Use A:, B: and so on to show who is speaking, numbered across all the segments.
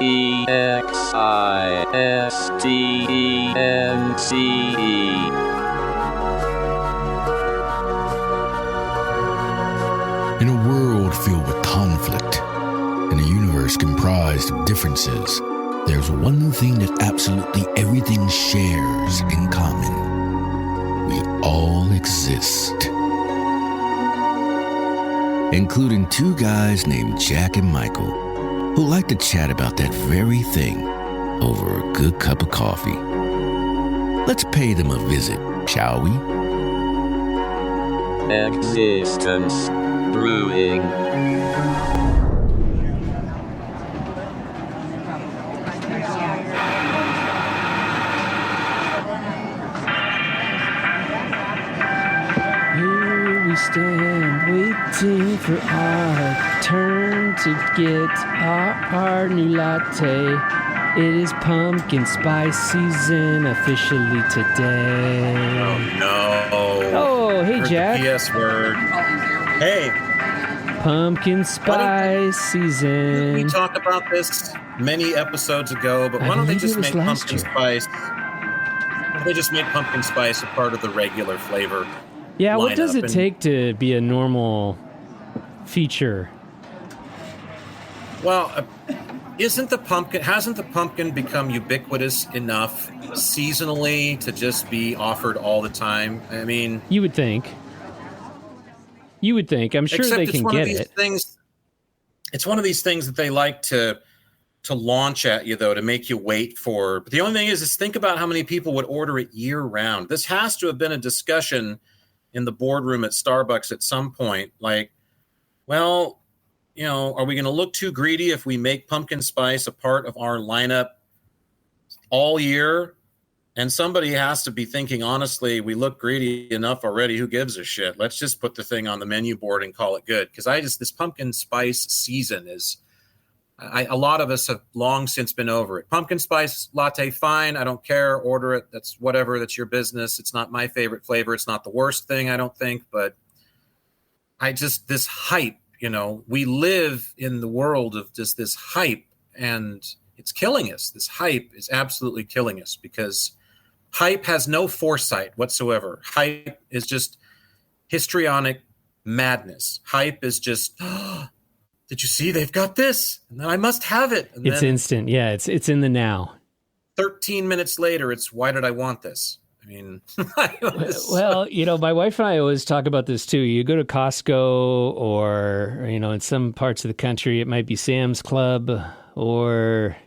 A: In a world filled with conflict, in a universe comprised of differences, there's one thing that absolutely everything shares in common. We all exist. Including two guys named Jack and Michael, who like to chat about that very thing over a good cup of coffee. Let's pay them a visit, shall we?
B: Existence Brewing.
C: Here we stand waiting for our turn to get our new latte. It is pumpkin spice season officially today.
D: Oh, no.
C: Oh, hey, Jack.
D: The PS word. Hey.
C: Pumpkin spice season.
D: We talked about this many episodes ago, but why don't they just make pumpkin spice? Why don't they just make pumpkin spice a part of the regular flavor?
C: Yeah, what does it take to be a normal feature?
D: Well, hasn't the pumpkin become ubiquitous enough seasonally to just be offered all the time? I mean,
C: you would think. I'm sure they can get it.
D: It's one of these things that they like to launch at you, though, to make you wait for. But the only thing is think about how many people would order it year round. This has to have been a discussion in the boardroom at Starbucks at some point. Like, well, are we going to look too greedy if we make pumpkin spice a part of our lineup all year? And somebody has to be thinking, honestly, we look greedy enough already. Who gives a shit? Let's just put the thing on the menu board and call it good. Because this pumpkin spice season is, a lot of us have long since been over it. Pumpkin spice latte, fine. I don't care. Order it. That's whatever. That's your business. It's not my favorite flavor. It's not the worst thing, I don't think. But this hype, we live in the world of just this hype, and it's killing us. This hype is absolutely killing us because hype has no foresight whatsoever. Hype is just histrionic madness. Hype is just, did you see they've got this? And then I must have it. And
C: it's instant. Yeah, it's in the now.
D: 13 minutes later, it's why did I want this? I mean,
C: well, my wife and I always talk about this too. You go to Costco or, in some parts of the country, it might be Sam's Club, or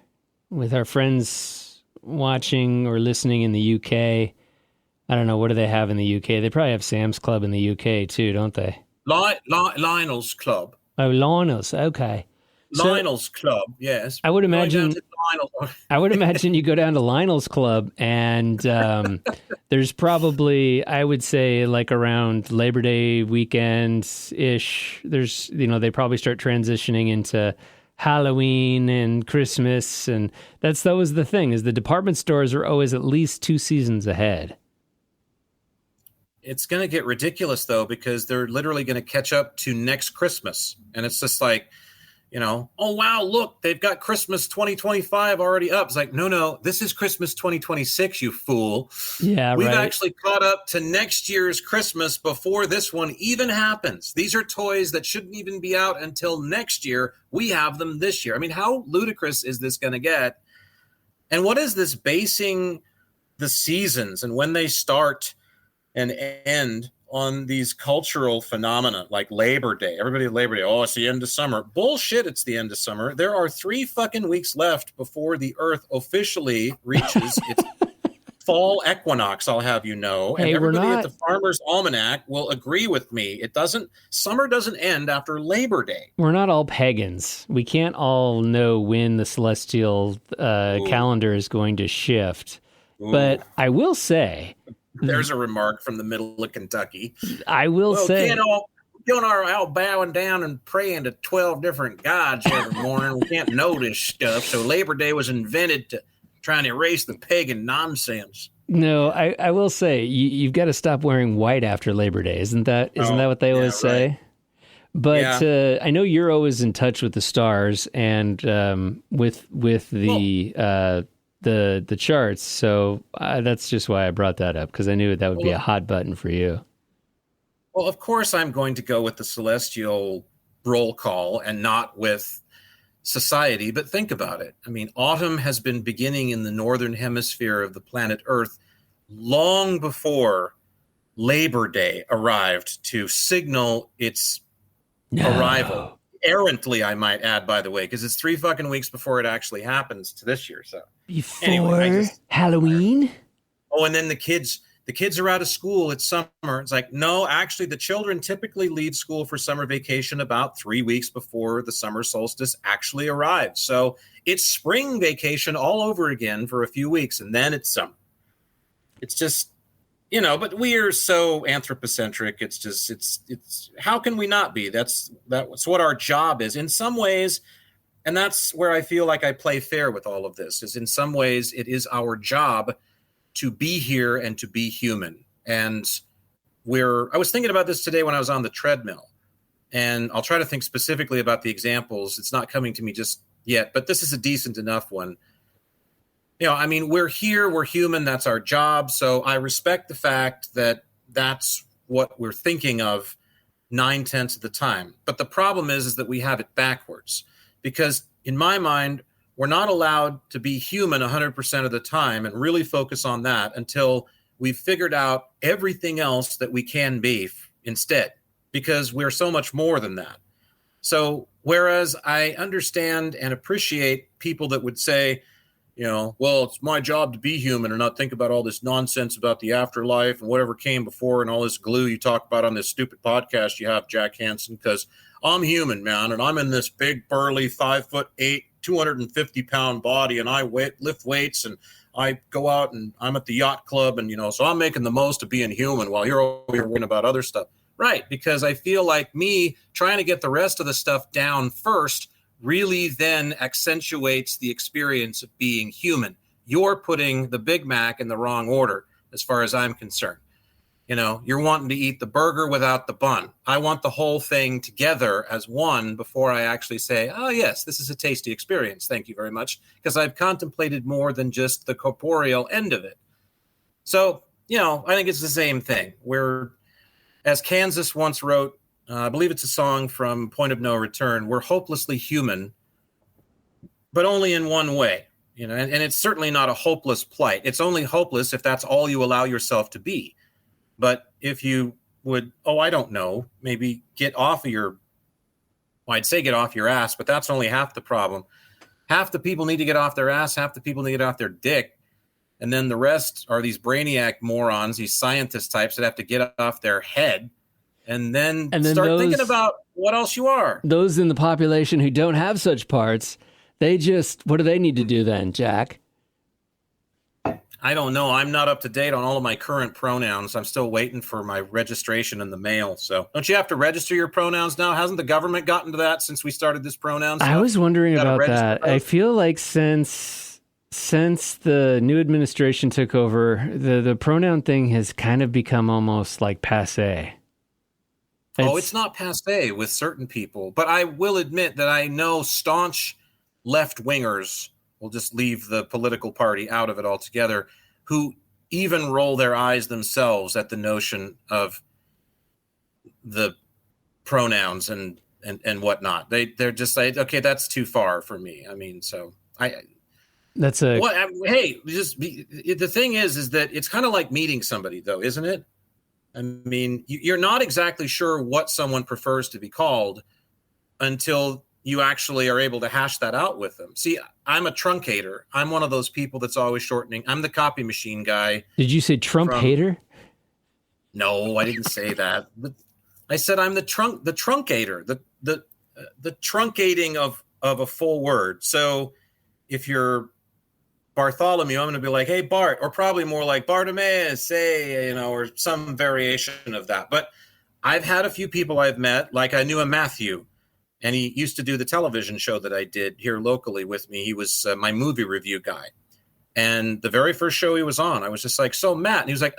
C: with our friends watching or listening in the UK. I don't know. What do they have in the UK? They probably have Sam's Club in the UK too, don't they?
D: Lionel's Club.
C: Oh, Lionel's. Okay.
D: Lionel's Club. Yes.
C: I would imagine you go down to Lionel's Club and there's probably, I would say, like around Labor Day weekend-ish, there's, they probably start transitioning into Halloween and Christmas, and that was the thing, is the department stores are always at least 2 seasons ahead.
D: It's going to get ridiculous, though, because they're literally going to catch up to next Christmas. And it's just like, oh, wow, look, they've got Christmas 2025 already up. It's like, no, this is Christmas 2026, you fool.
C: Yeah,
D: We've actually caught up to next year's Christmas before this one even happens. These are toys that shouldn't even be out until next year. We have them this year. I mean, how ludicrous is this going to get? And what is this basing the seasons and when they start and end on these cultural phenomena like Labor Day? Everybody at Labor Day, oh, it's the end of summer. Bullshit, it's the end of summer. There are 3 fucking weeks left before the Earth officially reaches its fall equinox, I'll have you know. And everybody at the Farmer's Almanac will agree with me. Summer doesn't end after Labor Day.
C: We're not all pagans. We can't all know when the celestial calendar is going to shift. Ooh. But I will say,
D: there's a remark from the middle of Kentucky.
C: I will say,
D: doing our out bowing down and praying to 12 different gods every morning. We can't know this stuff. So Labor Day was invented to try and erase the pagan nonsense.
C: No, I will say you've got to stop wearing white after Labor Day. Isn't that what they always say? But I know you're always in touch with the stars and with the charts. So that's just why I brought that up, because I knew that would be a hot button for you.
D: Well, of course, I'm going to go with the celestial roll call and not with society. But think about it. I mean, autumn has been beginning in the northern hemisphere of the planet Earth long before Labor Day arrived to signal its arrival. Errantly, I might add, by the way, because it's 3 fucking weeks before it actually happens to this year. So
C: before Halloween.
D: Oh, and then the kids are out of school. It's summer. It's like, no, actually, the children typically leave school for summer vacation about 3 weeks before the summer solstice actually arrives. So it's spring vacation all over again for a few weeks, and then it's summer. It's just, but we are so anthropocentric. It's just, it's how can we not be? That's what our job is in some ways. And that's where I feel like I play fair with all of this, is in some ways it is our job to be here and to be human. And I was thinking about this today when I was on the treadmill, and I'll try to think specifically about the examples. It's not coming to me just yet, but this is a decent enough one. We're here, we're human, that's our job. So I respect the fact that that's what we're thinking of 9/10 of the time. But the problem is that we have it backwards, because in my mind, we're not allowed to be human 100% of the time and really focus on that until we've figured out everything else that we can be instead, because we're so much more than that. So whereas I understand and appreciate people that would say, well, it's my job to be human and not think about all this nonsense about the afterlife and whatever came before and all this glue you talk about on this stupid podcast you have, Jack Hansen, because I'm human, man, and I'm in this big, burly, 5'8", 250-pound body, and I lift weights, and I go out and I'm at the yacht club, and so I'm making the most of being human while you're over here worrying about other stuff. Right, because I feel like me trying to get the rest of the stuff down first really then accentuates the experience of being human. You're putting the Big Mac in the wrong order, as far as I'm concerned. You're wanting to eat the burger without the bun. I want the whole thing together as one before I actually say, oh, yes, this is a tasty experience. Thank you very much. Because I've contemplated more than just the corporeal end of it. So, I think it's the same thing. As Kansas once wrote, I believe it's a song from Point of No Return, we're hopelessly human, but only in one way. And it's certainly not a hopeless plight. It's only hopeless if that's all you allow yourself to be. But if you would, I don't know, maybe get off your ass, but that's only half the problem. Half the people need to get off their ass, half the people need to get off their dick. And then the rest are these brainiac morons, these scientist types that have to get off their head and then start thinking about what else you are.
C: Those in the population who don't have such parts, what do they need to do then, Jack?
D: I don't know. I'm not up to date on all of my current pronouns. I'm still waiting for my registration in the mail. So don't you have to register your pronouns now? Hasn't the government gotten to that since we started this pronoun stuff?
C: I was wondering about that. I feel like since the new administration took over, the pronoun thing has kind of become almost like passé.
D: It's not passé with certain people. But I will admit that I know staunch left-wingers, we'll just leave the political party out of it altogether, who even roll their eyes themselves at the notion of the pronouns and whatnot. They're just like, okay, that's too far for me. I mean, so the thing is that it's kind of like meeting somebody, though, isn't it? I mean, you're not exactly sure what someone prefers to be called until you actually are able to hash that out with them. See, I'm a truncator. I'm one of those people that's always shortening. I'm the copy machine guy.
C: Did you say Trump hater?
D: No, I didn't say that. But I said I'm the truncator, the truncating of a full word. So if you're Bartholomew, I'm going to be like, hey, Bart, or probably more like Bartimaeus, say, or some variation of that. But I've had a few people I've met, like I knew a Matthew. And he used to do the television show that I did here locally with me. He was my movie review guy. And the very first show he was on, I was just like, so Matt. And he was like,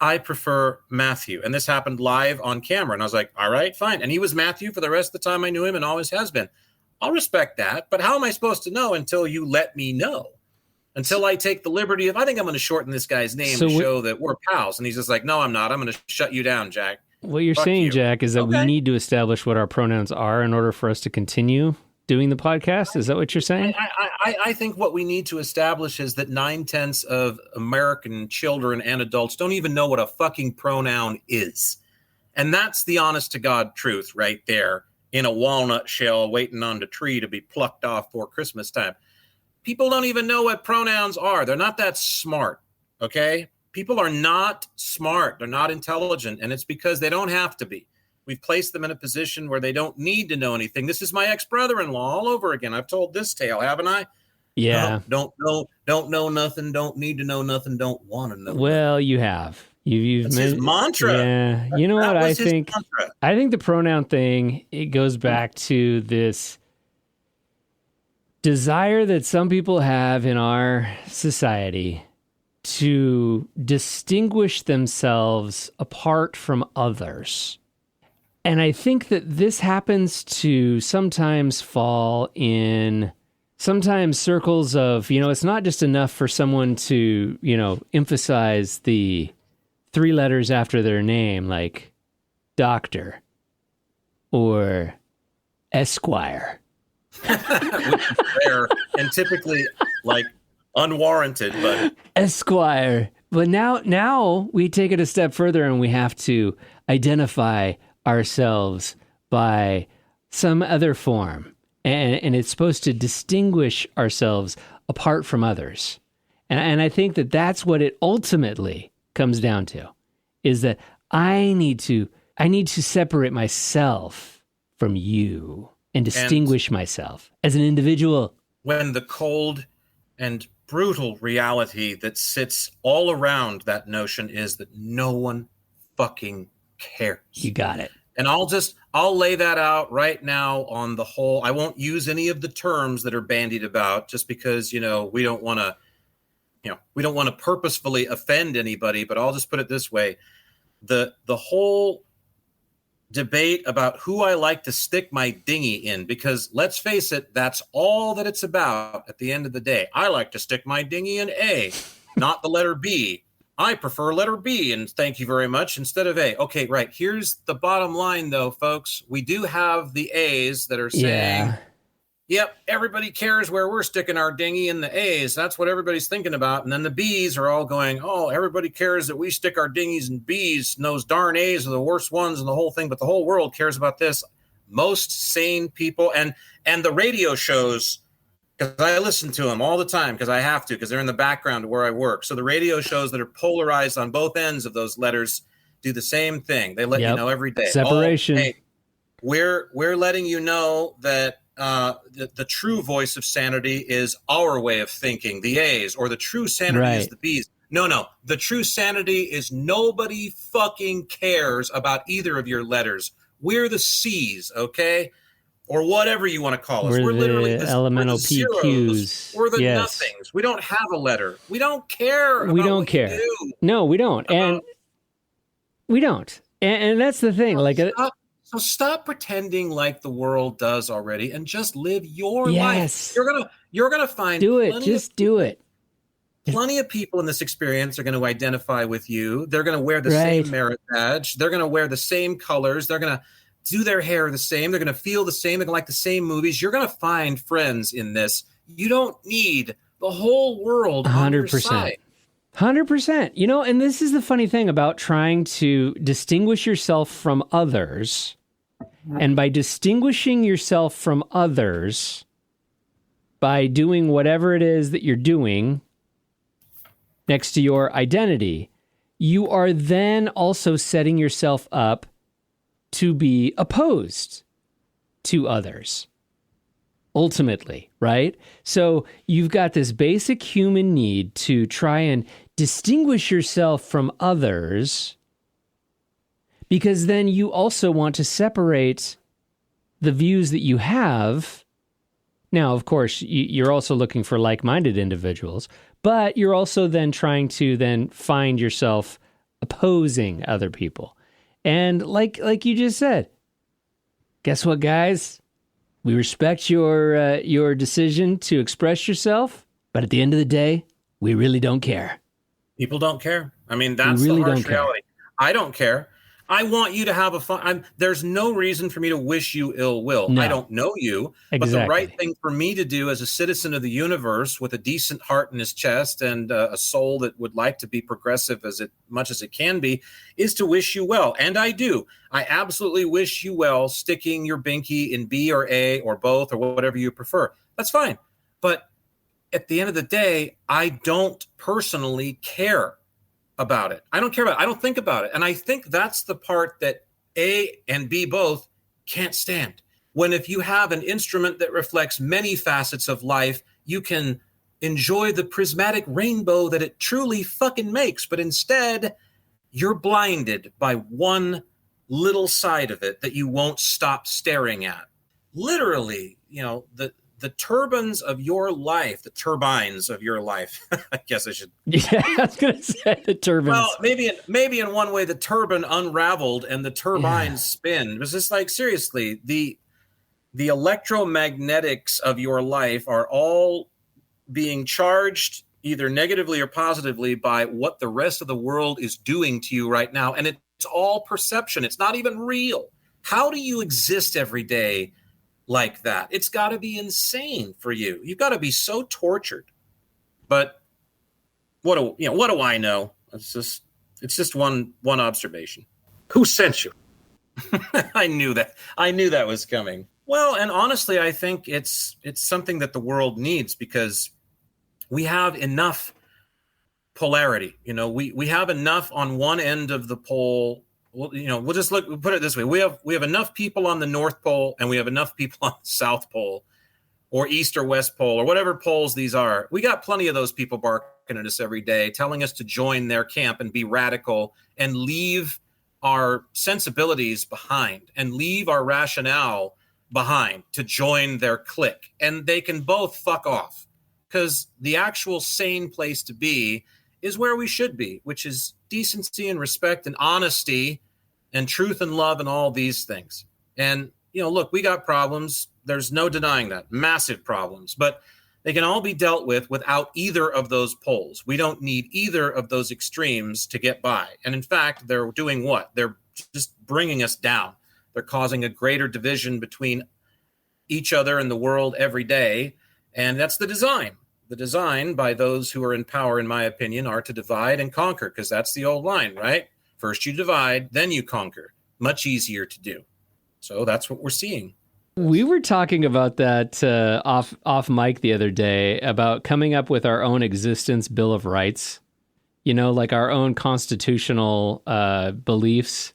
D: I prefer Matthew. And this happened live on camera. And I was like, all right, fine. And he was Matthew for the rest of the time I knew him and always has been. I'll respect that. But how am I supposed to know until you let me know? Until I take the liberty of, I think I'm going to shorten this guy's name to show that we're pals. And he's just like, no, I'm not. I'm going to shut you down, Jack.
C: What you're saying, Jack, is that we need to establish what our pronouns are in order for us to continue doing the podcast. Is that what you're saying?
D: I think what we need to establish is that 9/10 of American children and adults don't even know what a fucking pronoun is. And that's the honest to God truth right there in a walnut shell waiting on the tree to be plucked off for Christmas time. People don't even know what pronouns are. They're not that smart, okay? People are not smart. They're not intelligent, and it's because they don't have to be. We've placed them in a position where they don't need to know anything. This is my ex-brother-in-law all over again. I've told this tale, haven't I?
C: Yeah.
D: Don't know nothing, don't need to know nothing, don't want to know.
C: Well,
D: nothing.
C: you have. You've
D: That's his mantra.
C: Yeah. You know what I think? I think the pronoun thing, it goes back to this desire that some people have in our society to distinguish themselves apart from others. And I think that this happens to sometimes fall in sometimes circles of, it's not just enough for someone to, emphasize the 3 letters after their name, like doctor or Esquire.
D: Which is rare and typically like unwarranted, but
C: Esquire. But now we take it a step further and we have to identify ourselves by some other form. And it's supposed to distinguish ourselves apart from others. And I think that that's what it ultimately comes down to, is that I need to separate myself from you and distinguish myself as an individual.
D: When the cold and brutal reality that sits all around that notion is that no one fucking cares.
C: You got it.
D: And I'll lay that out right now on the whole. I won't use any of the terms that are bandied about just because, we don't want to purposefully offend anybody, but I'll just put it this way. The whole debate about who I like to stick my dinghy in, because let's face it, that's all that it's about at the end of the day. I like to stick my dinghy in A, not the letter B. I prefer letter B, and thank you very much, instead of A. Okay, right. Here's the bottom line, though, folks. We do have the A's that are saying, yep, everybody cares where we're sticking our dinghy in the A's. That's what everybody's thinking about. And then the B's are all going, oh, everybody cares that we stick our dinghies in B's, and those darn A's are the worst ones and the whole thing, but the whole world cares about this. Most sane people and the radio shows, because I listen to them all the time because I have to, because they're in the background of where I work. So the radio shows that are polarized on both ends of those letters do the same thing. They let you know every day.
C: Separation.
D: Oh, hey, we're letting you know that the true voice of sanity is our way of thinking, the A's, or the true sanity is the B's. No. The true sanity is nobody fucking cares about either of your letters. We're the C's, okay? Or whatever you want to call us. We're literally the
C: elemental
D: PQs. We're the nothings. We don't have a letter. We don't care.
C: We don't care. No, we don't. And we don't. And that's the thing.
D: So stop pretending like the world does already and just live your life. You're gonna find
C: do it. Just do it.
D: Plenty of people in this experience are going to identify with you. They're going to wear the same merit badge. They're going to wear the same colors. They're going to do their hair the same. They're going to feel the same. They're going to like the same movies. You're going to find friends in this. You don't need the whole world 100%. On your side.
C: 100%. And this is the funny thing about trying to distinguish yourself from others. And by distinguishing yourself from others, by doing whatever it is that you're doing next to your identity, you are then also setting yourself up to be opposed to others, ultimately, right? So you've got this basic human need to try and distinguish yourself from others, because then you also want to separate the views that you have. Now, of course, you're also looking for like-minded individuals, but you're also then trying to then find yourself opposing other people. And like you just said, guess what, guys? We respect your decision to express yourself, but at the end of the day, we really don't care.
D: People don't care. I mean, that's
C: really
D: the harsh
C: don't care.
D: reality. I don't care. I want you to have a fun. There's no reason for me to wish you ill will.
C: No.
D: I don't know you,
C: Exactly.
D: but the right thing for me to do as a citizen of the universe with a decent heart in his chest and a soul that would like to be progressive as much as it can be is to wish you well. And I do. I absolutely wish you well, sticking your binky in B or A or both or whatever you prefer. That's fine. But at the end of the day, I don't personally care about it. I don't care about it. I don't think about it. And I think that's the part that A and B both can't stand. When if you have an instrument that reflects many facets of life, you can enjoy the prismatic rainbow that it truly fucking makes. But instead, you're blinded by one little side of it that you won't stop staring at. Literally, the turbines of your life, I guess I should.
C: Yeah, I was going to say the turbines.
D: Well, maybe in one way the turbine unraveled and the turbines spin. It was just like, seriously, the electromagnetics of your life are all being charged either negatively or positively by what the rest of the world is doing to you right now. And it's all perception. It's not even real. How do you exist every day like that? It's got to be insane for you. You've got to be so tortured. But what do I know? It's just one observation. Who sent you? I knew that was coming. Well, and honestly, I think it's something that the world needs because we have enough polarity. We have enough on one end of the pole. Well, we'll put it this way. We have enough people on the North Pole and we have enough people on the South Pole or East or West Pole or whatever poles these are. We got plenty of those people barking at us every day, telling us to join their camp and be radical and leave our sensibilities behind and leave our rationale behind to join their clique. And they can both fuck off because the actual sane place to be is where we should be, which is decency and respect and honesty and truth and love and all these things. And, look, we got problems. There's no denying that. Massive problems. But they can all be dealt with without either of those poles. We don't need either of those extremes to get by. And in fact, they're doing what? They're just bringing us down. They're causing a greater division between each other and the world every day. And that's the design. The design by those who are in power, in my opinion, are to divide and conquer, because that's the old line, right? First you divide, then you conquer. Much easier to do. So that's what we're seeing.
C: We were talking about that off mic the other day about coming up with our own existence Bill of Rights, like our own constitutional beliefs.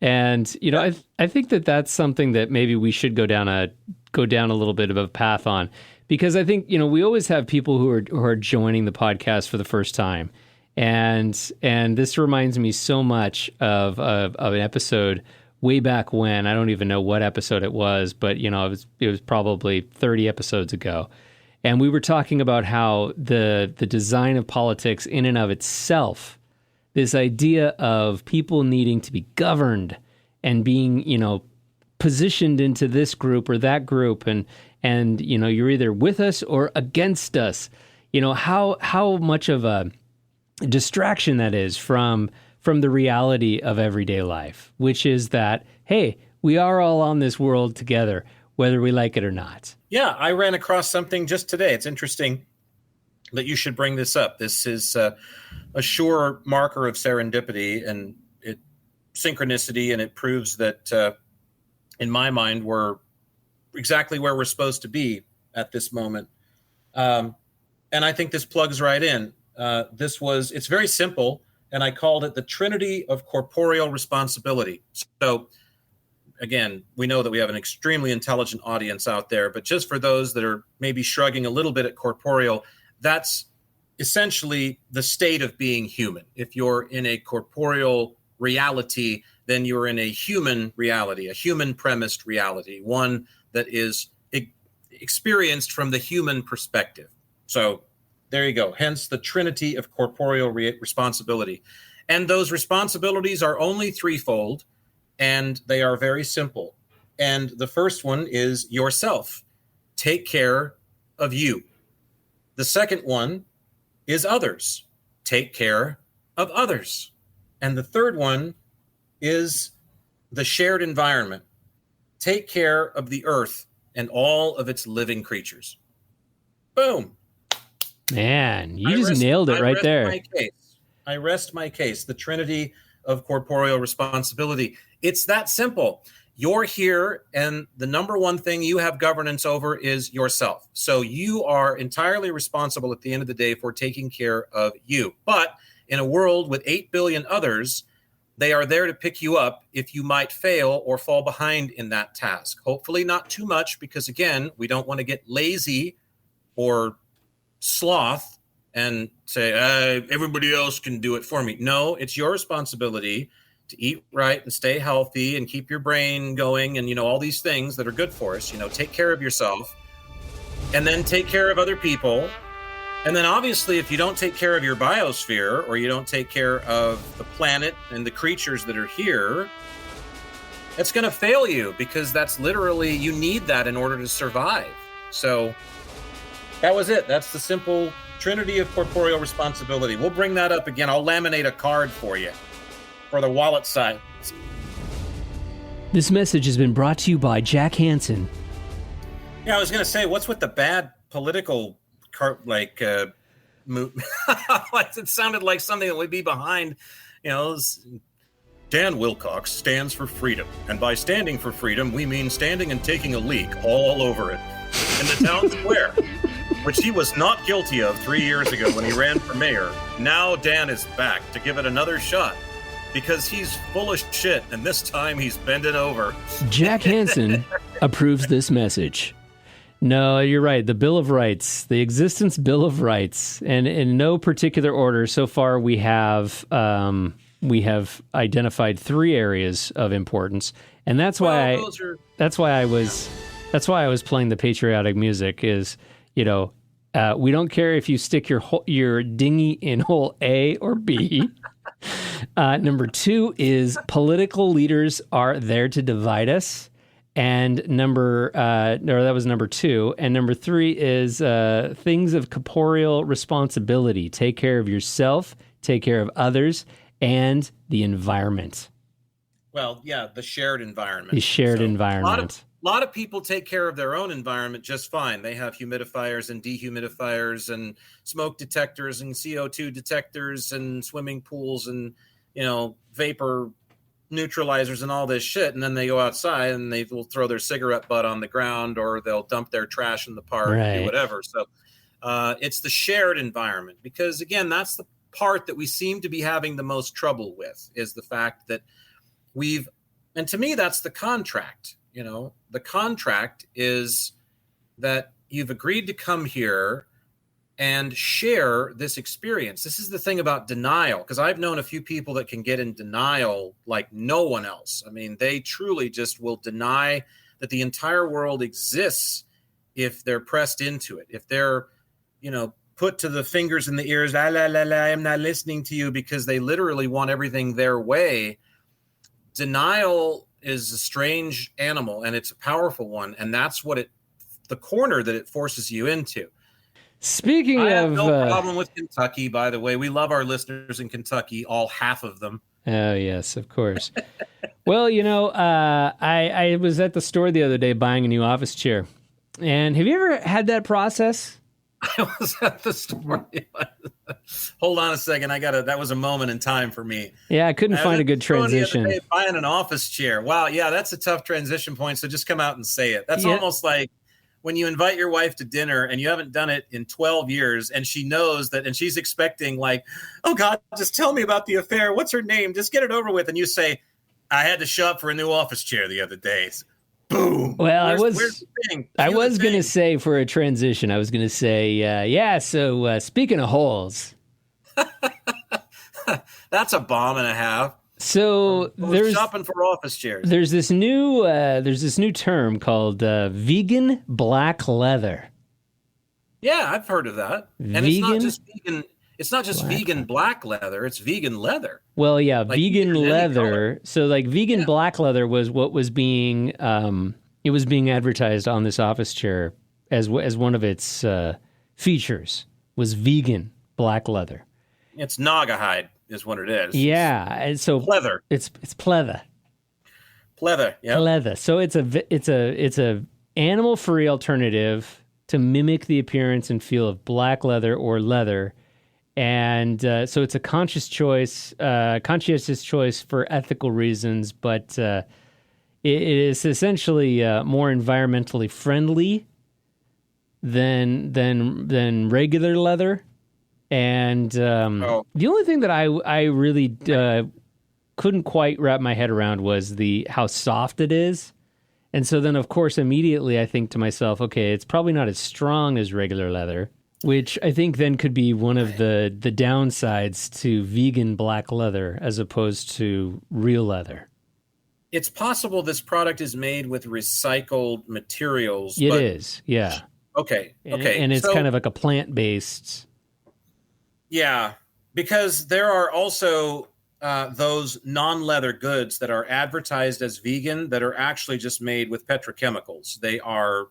C: And, I think that that's something that maybe we should go down a little bit of a path on. Because I think, we always have people who are joining the podcast for the first time. And this reminds me so much of an episode way back when. I don't even know what episode it was, but, it was probably 30 episodes ago. And we were talking about how the design of politics in and of itself, this idea of people needing to be governed and being, positioned into this group or that group, and you're either with us or against us. How much of a distraction that is from the reality of everyday life, which is that, hey, we are all on this world together, whether we like it or not.
D: Yeah, I ran across something just today. It's interesting that you should bring this up. This is a sure marker of serendipity and synchronicity, and it proves that, in my mind, we're exactly where we're supposed to be at this moment. And I think this plugs right in. It's very simple, and I called it the Trinity of Corporeal Responsibility. So again, we know that we have an extremely intelligent audience out there, but just for those that are maybe shrugging a little bit at corporeal, that's essentially the state of being human. If you're in a corporeal reality, then you're in a human reality, a human premised reality, one that is experienced from the human perspective. So there you go. Hence the Trinity of Corporeal Responsibility. And those responsibilities are only threefold, and they are very simple. And the first one is yourself. Take care of you. The second one is others. Take care of others. And the third one is the shared environment. Take care of the earth and all of its living creatures. Boom.
C: Man, you just nailed it right there.
D: I rest my case. The Trinity of Corporeal Responsibility. It's that simple. You're here, and the number one thing you have governance over is yourself. So you are entirely responsible at the end of the day for taking care of you. But in a world with 8 billion others, they are there to pick you up if you might fail or fall behind in that task. Hopefully not too much, because again, we don't want to get lazy or sloth and say, everybody else can do it for me. No, it's your responsibility to eat right and stay healthy and keep your brain going and, all these things that are good for us. Take care of yourself and then take care of other people. And then obviously, if you don't take care of your biosphere or you don't take care of the planet and the creatures that are here, it's going to fail you, because that's literally, you need that in order to survive. So that was it. That's the simple Trinity of Corporeal Responsibility. We'll bring that up again. I'll laminate a card for you for the wallet side.
C: This message has been brought to you by Jack Hansen.
D: Yeah, I was going to say, what's with the bad political it sounded like something that would be behind, Dan Wilcox stands for freedom. And by standing for freedom, we mean standing and taking a leak all over it in the town square, which he was not guilty of 3 years ago when he ran for mayor. Now Dan is back to give it another shot, because he's full of shit, and this time he's bending over.
C: Jack Hansen approves this message. No, you're right. The Bill of Rights, the Existence Bill of Rights, and in no particular order, so far we have identified 3 areas of importance, and that's why I was playing the patriotic music. Is we don't care if you stick your dinghy in hole A or B. Number 2 is political leaders are there to divide us. And that was number 2. And number 3 is things of corporeal responsibility. Take care of yourself, take care of others, and the environment.
D: Well, yeah, the shared environment.
C: The shared environment.
D: A lot of people take care of their own environment just fine. They have humidifiers and dehumidifiers and smoke detectors and CO2 detectors and swimming pools and, vapor neutralizers and all this shit, and then they go outside and they will throw their cigarette butt on the ground, or they'll dump their trash in the park, right, or do whatever. So it's the shared environment, because again, that's the part that we seem to be having the most trouble with, is the fact that and to me, that's the contract. The contract is that you've agreed to come here and share this experience. This is the thing about denial, because I've known a few people that can get in denial like no one else. I mean, they truly just will deny that the entire world exists if they're pressed into it. If they're, put to the fingers in the ears, la, la, la, la, I'm not listening to you, because they literally want everything their way. Denial is a strange animal, and it's a powerful one. And that's what the corner that it forces you into.
C: Speaking
D: I
C: of,
D: have no problem with Kentucky, by the way. We love our listeners in Kentucky, all half of them.
C: Oh, yes, of course. Well, I was at the store the other day buying a new office chair. And have you ever had that process?
D: I was at the store. Hold on a second. That was a moment in time for me.
C: Yeah, I couldn't find a good transition.
D: The other day, buying an office chair. Wow, yeah, that's a tough transition point. So just come out and say it. That's almost like when you invite your wife to dinner and you haven't done it in 12 years, and she knows that, and she's expecting like, oh God, just tell me about the affair. What's her name? Just get it over with. And you say, I had to shop for a new office chair the other day. Boom.
C: Well, I was going to say, for a transition, I was going to say, so speaking of holes.
D: That's a bomb and a half.
C: So there's
D: shopping for office chairs.
C: There's this new term called vegan black leather.
D: Yeah, I've heard of that. And it's not just vegan. it's not just vegan black leather, it's vegan leather.
C: Well, yeah,
D: Like,
C: vegan leather. So like vegan
D: Yeah.
C: black leather was what was being it was being advertised on this office chair as one of its features was vegan black leather.
D: It's naga hide is what it is.
C: Yeah, and so
D: Pleather.
C: It's pleather.
D: Pleather. Yeah.
C: Pleather. So it's a animal-free alternative to mimic the appearance and feel of black leather or leather. And so it's a conscientious choice for ethical reasons, but it is essentially more environmentally friendly than regular leather. And the only thing that I really couldn't quite wrap my head around was how soft it is. And so then, of course, immediately I think to myself, okay, it's probably not as strong as regular leather, which I think then could be one of the downsides to vegan black leather as opposed to real leather.
D: It's possible this product is made with recycled materials.
C: It is, yeah.
D: Okay.
C: And it's kind of like a plant-based.
D: Yeah, because there are also those non-leather goods that are advertised as vegan that are actually just made with petrochemicals. They are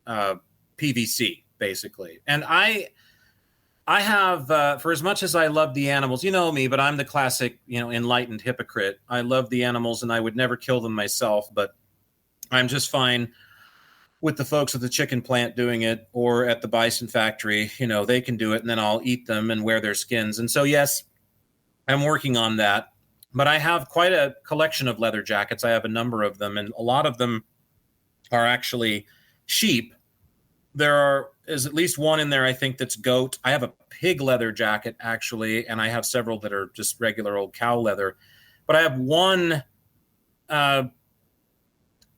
D: PVC, basically. And I have, for as much as I love the animals, you know me, but I'm the classic, enlightened hypocrite. I love the animals and I would never kill them myself, but I'm just fine with the folks at the chicken plant doing it or at the bison factory. They can do it and then I'll eat them and wear their skins. And so, yes, I'm working on that, but I have quite a collection of leather jackets. I have a number of them, and a lot of them are actually sheep. There is at least one in there, I think, that's goat. I have a pig leather jacket, actually, and I have several that are just regular old cow leather. But I have one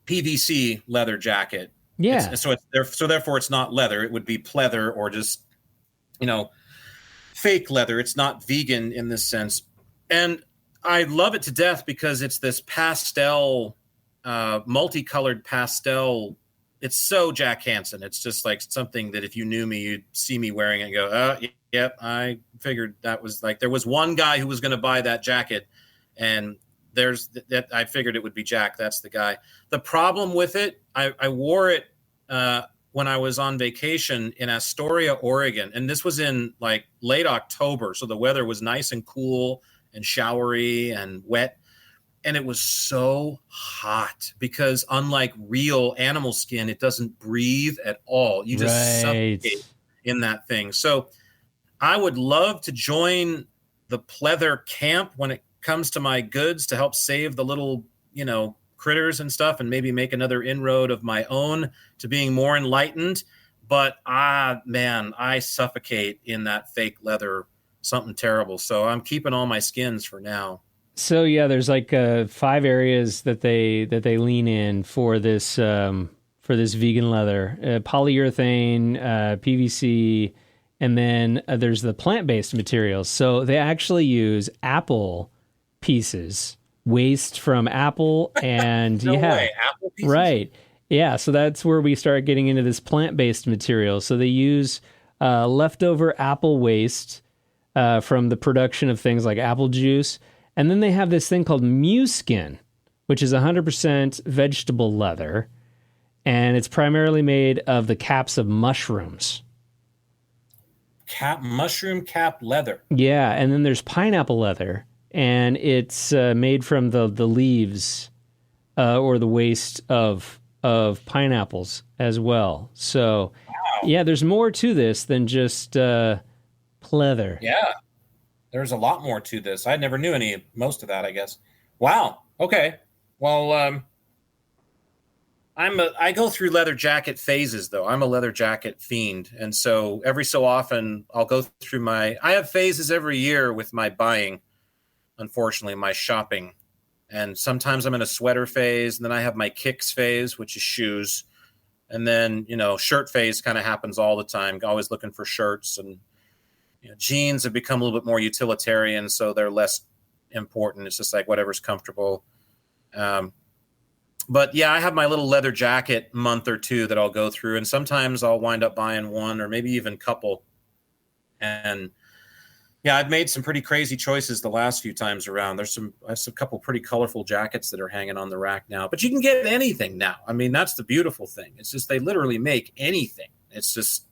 D: PVC leather jacket.
C: Yeah.
D: So therefore, it's not leather. It would be pleather or just, fake leather. It's not vegan in this sense. And I love it to death because it's this pastel, multicolored pastel. It's so Jack Hansen. It's just like something that if you knew me, you'd see me wearing it and go, yep, I figured that was like, there was one guy who was going to buy that jacket. And I figured it would be Jack. That's the guy. The problem with it, I wore it when I was on vacation in Astoria, Oregon. And this was in like late October. So the weather was nice and cool and showery and wet. And it was so hot because unlike real animal skin, it doesn't breathe at all. You just suffocate in that thing. So I would love to join the pleather camp when it comes to my goods to help save the little, critters and stuff and maybe make another inroad of my own to being more enlightened. But I suffocate in that fake leather, something terrible. So I'm keeping all my skins for now.
C: So yeah, there's like 5 areas that they lean in for this vegan leather: polyurethane, PVC, and then there's the plant-based materials. So they actually use apple pieces, waste from apple, and
D: No way. Apple pieces?
C: Right, yeah. So that's where we start getting into this plant-based material. So they use leftover apple waste from the production of things like apple juice. And then they have this thing called Muskin, which is 100% vegetable leather, and it's primarily made of the caps of mushrooms.
D: Mushroom cap leather.
C: Yeah, and then there's pineapple leather, and it's made from the leaves or the waste of pineapples as well. So, yeah, there's more to this than just pleather.
D: Yeah. There's a lot more to this. I never knew most of that, I guess. Wow. Okay. Well, I go through leather jacket phases, though. I'm a leather jacket fiend. And so every so often I'll go through I have phases every year with my buying, unfortunately, my shopping. And sometimes I'm in a sweater phase, and then I have my kicks phase, which is shoes. And then, shirt phase kind of happens all the time, always looking for shirts. And jeans have become a little bit more utilitarian, so they're less important. It's just like whatever's comfortable. But yeah, I have my little leather jacket month or two that I'll go through, and sometimes I'll wind up buying one or maybe even couple. And Yeah, I've made some pretty crazy choices the last few times around. I have a couple pretty colorful jackets that are hanging on the rack now, but you can get anything now. I mean, that's the beautiful thing. It's just, they literally make anything. It's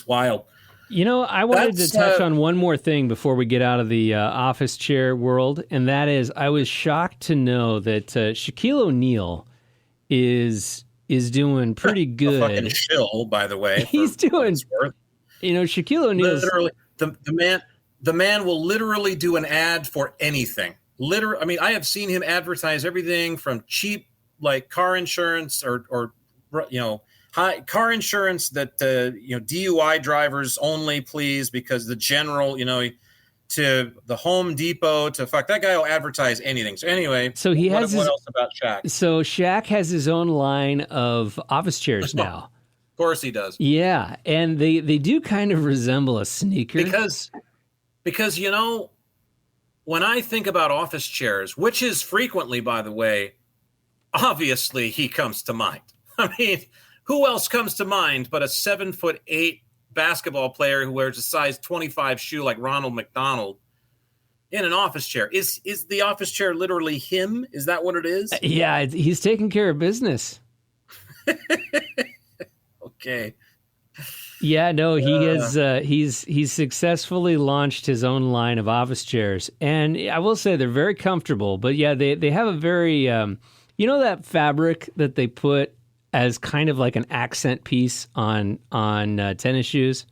D: wild.
C: I wanted to touch on one more thing before we get out of the office chair world, and that is, I was shocked to know that Shaquille O'Neal is doing pretty good.
D: A fucking shill, by the way.
C: He's doing. Shaquille O'Neal.
D: Literally, the man will literally do an ad for anything. Literally, I mean, I have seen him advertise everything from cheap, like car insurance or high car insurance that DUI drivers only, please, because the general, to the Home Depot, to fuck, that guy will advertise anything. So anyway, what else about Shaq?
C: So Shaq has his own line of office chairs now.
D: Of course he does.
C: Yeah, and they do kind of resemble a sneaker.
D: Because when I think about office chairs, which is frequently, by the way, obviously he comes to mind. I mean, who else comes to mind but a 7'8" basketball player who wears a size 25 shoe like Ronald McDonald in an office chair? Is the office chair literally him? Is that what it is?
C: Yeah, he's taking care of business.
D: Okay.
C: Yeah, no, he has. He's successfully launched his own line of office chairs, and I will say they're very comfortable. But yeah, they have a very, that fabric that they put as kind of like an accent piece on tennis shoes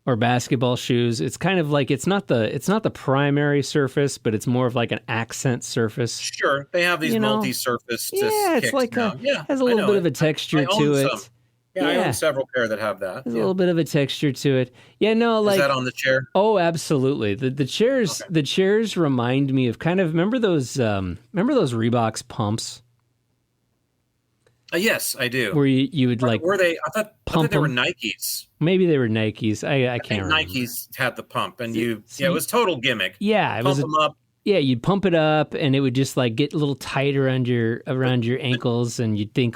C: or basketball shoes. It's kind of like it's not the primary surface, but it's more of like an accent surface.
D: Sure, they have these multi-surface.
C: Yeah, it's like has a little bit of a texture to it.
D: Some. Yeah, I own several pair that have that.
C: There's a little bit of a texture to it. Yeah, no, like,
D: is that on the chair?
C: Oh, absolutely. The chairs, okay. The chairs remind me of kind of remember those Reeboks pumps.
D: Yes, I do.
C: Where you would like
D: were they? I thought they were Nikes.
C: Maybe they were Nikes. I can't remember.
D: Nikes had the pump, and it was total gimmick.
C: Yeah, it
D: pump them up.
C: Yeah, you'd pump it up, and it would just like get a little tighter around your ankles, and you'd think,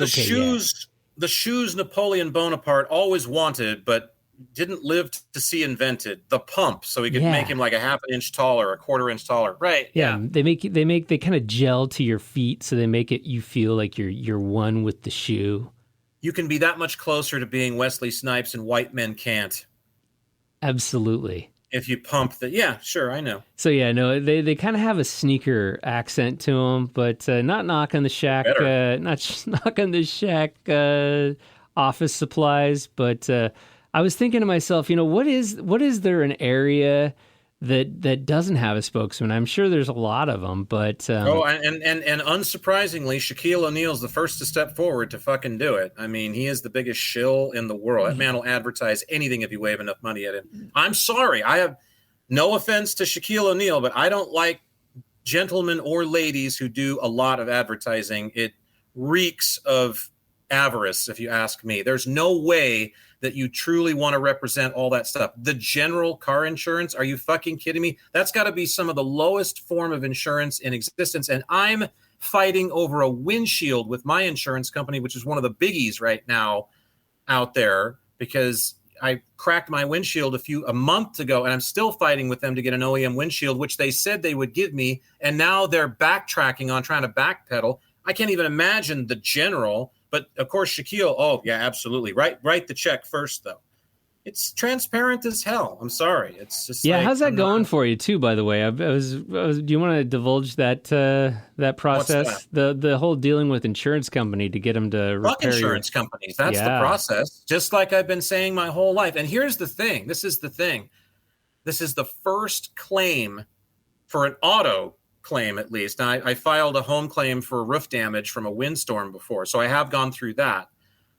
D: the shoes Napoleon Bonaparte always wanted, but didn't live to see invented, the pump, so he could make him like a half an inch taller, a quarter inch taller. Right.
C: Yeah. They kind of gel to your feet, so they make you feel like you're one with the shoe.
D: You can be that much closer to being Wesley Snipes and White Men Can't.
C: Absolutely.
D: If you pump yeah, sure, I know.
C: So yeah, no, they kind of have a sneaker accent to them, but not knocking the Shaq, not knocking the Shaq office supplies. But I was thinking to myself, what is there an area that doesn't have a spokesman? I'm sure there's a lot of them, but
D: and unsurprisingly, Shaquille O'Neal's the first to step forward to fucking do it. I mean, he is the biggest shill in the world. That man will advertise anything if you wave enough money at him. I'm sorry, I have no offense to Shaquille O'Neal, but I don't like gentlemen or ladies who do a lot of advertising. It reeks of avarice, if you ask me. There's no way that you truly want to represent all that stuff. The general car insurance, are you fucking kidding me? That's got to be some of the lowest form of insurance in existence. And I'm fighting over a windshield with my insurance company, which is one of the biggies right now out there, because I cracked my windshield a month ago, and I'm still fighting with them to get an OEM windshield, which they said they would give me. And now they're backtracking on trying to backpedal. I can't even imagine the general. But of course, Shaquille, oh yeah, absolutely. Write the check first, though. It's transparent as hell. I'm sorry. It's just
C: how's that going for you too? By the way, do you want to divulge that process? The whole dealing with insurance company to get them to repair
D: insurance companies. That's the process. Just like I've been saying my whole life. And here's the thing. This is the first claim for an auto claim, at least. Now, I filed a home claim for roof damage from a windstorm before, so I have gone through that.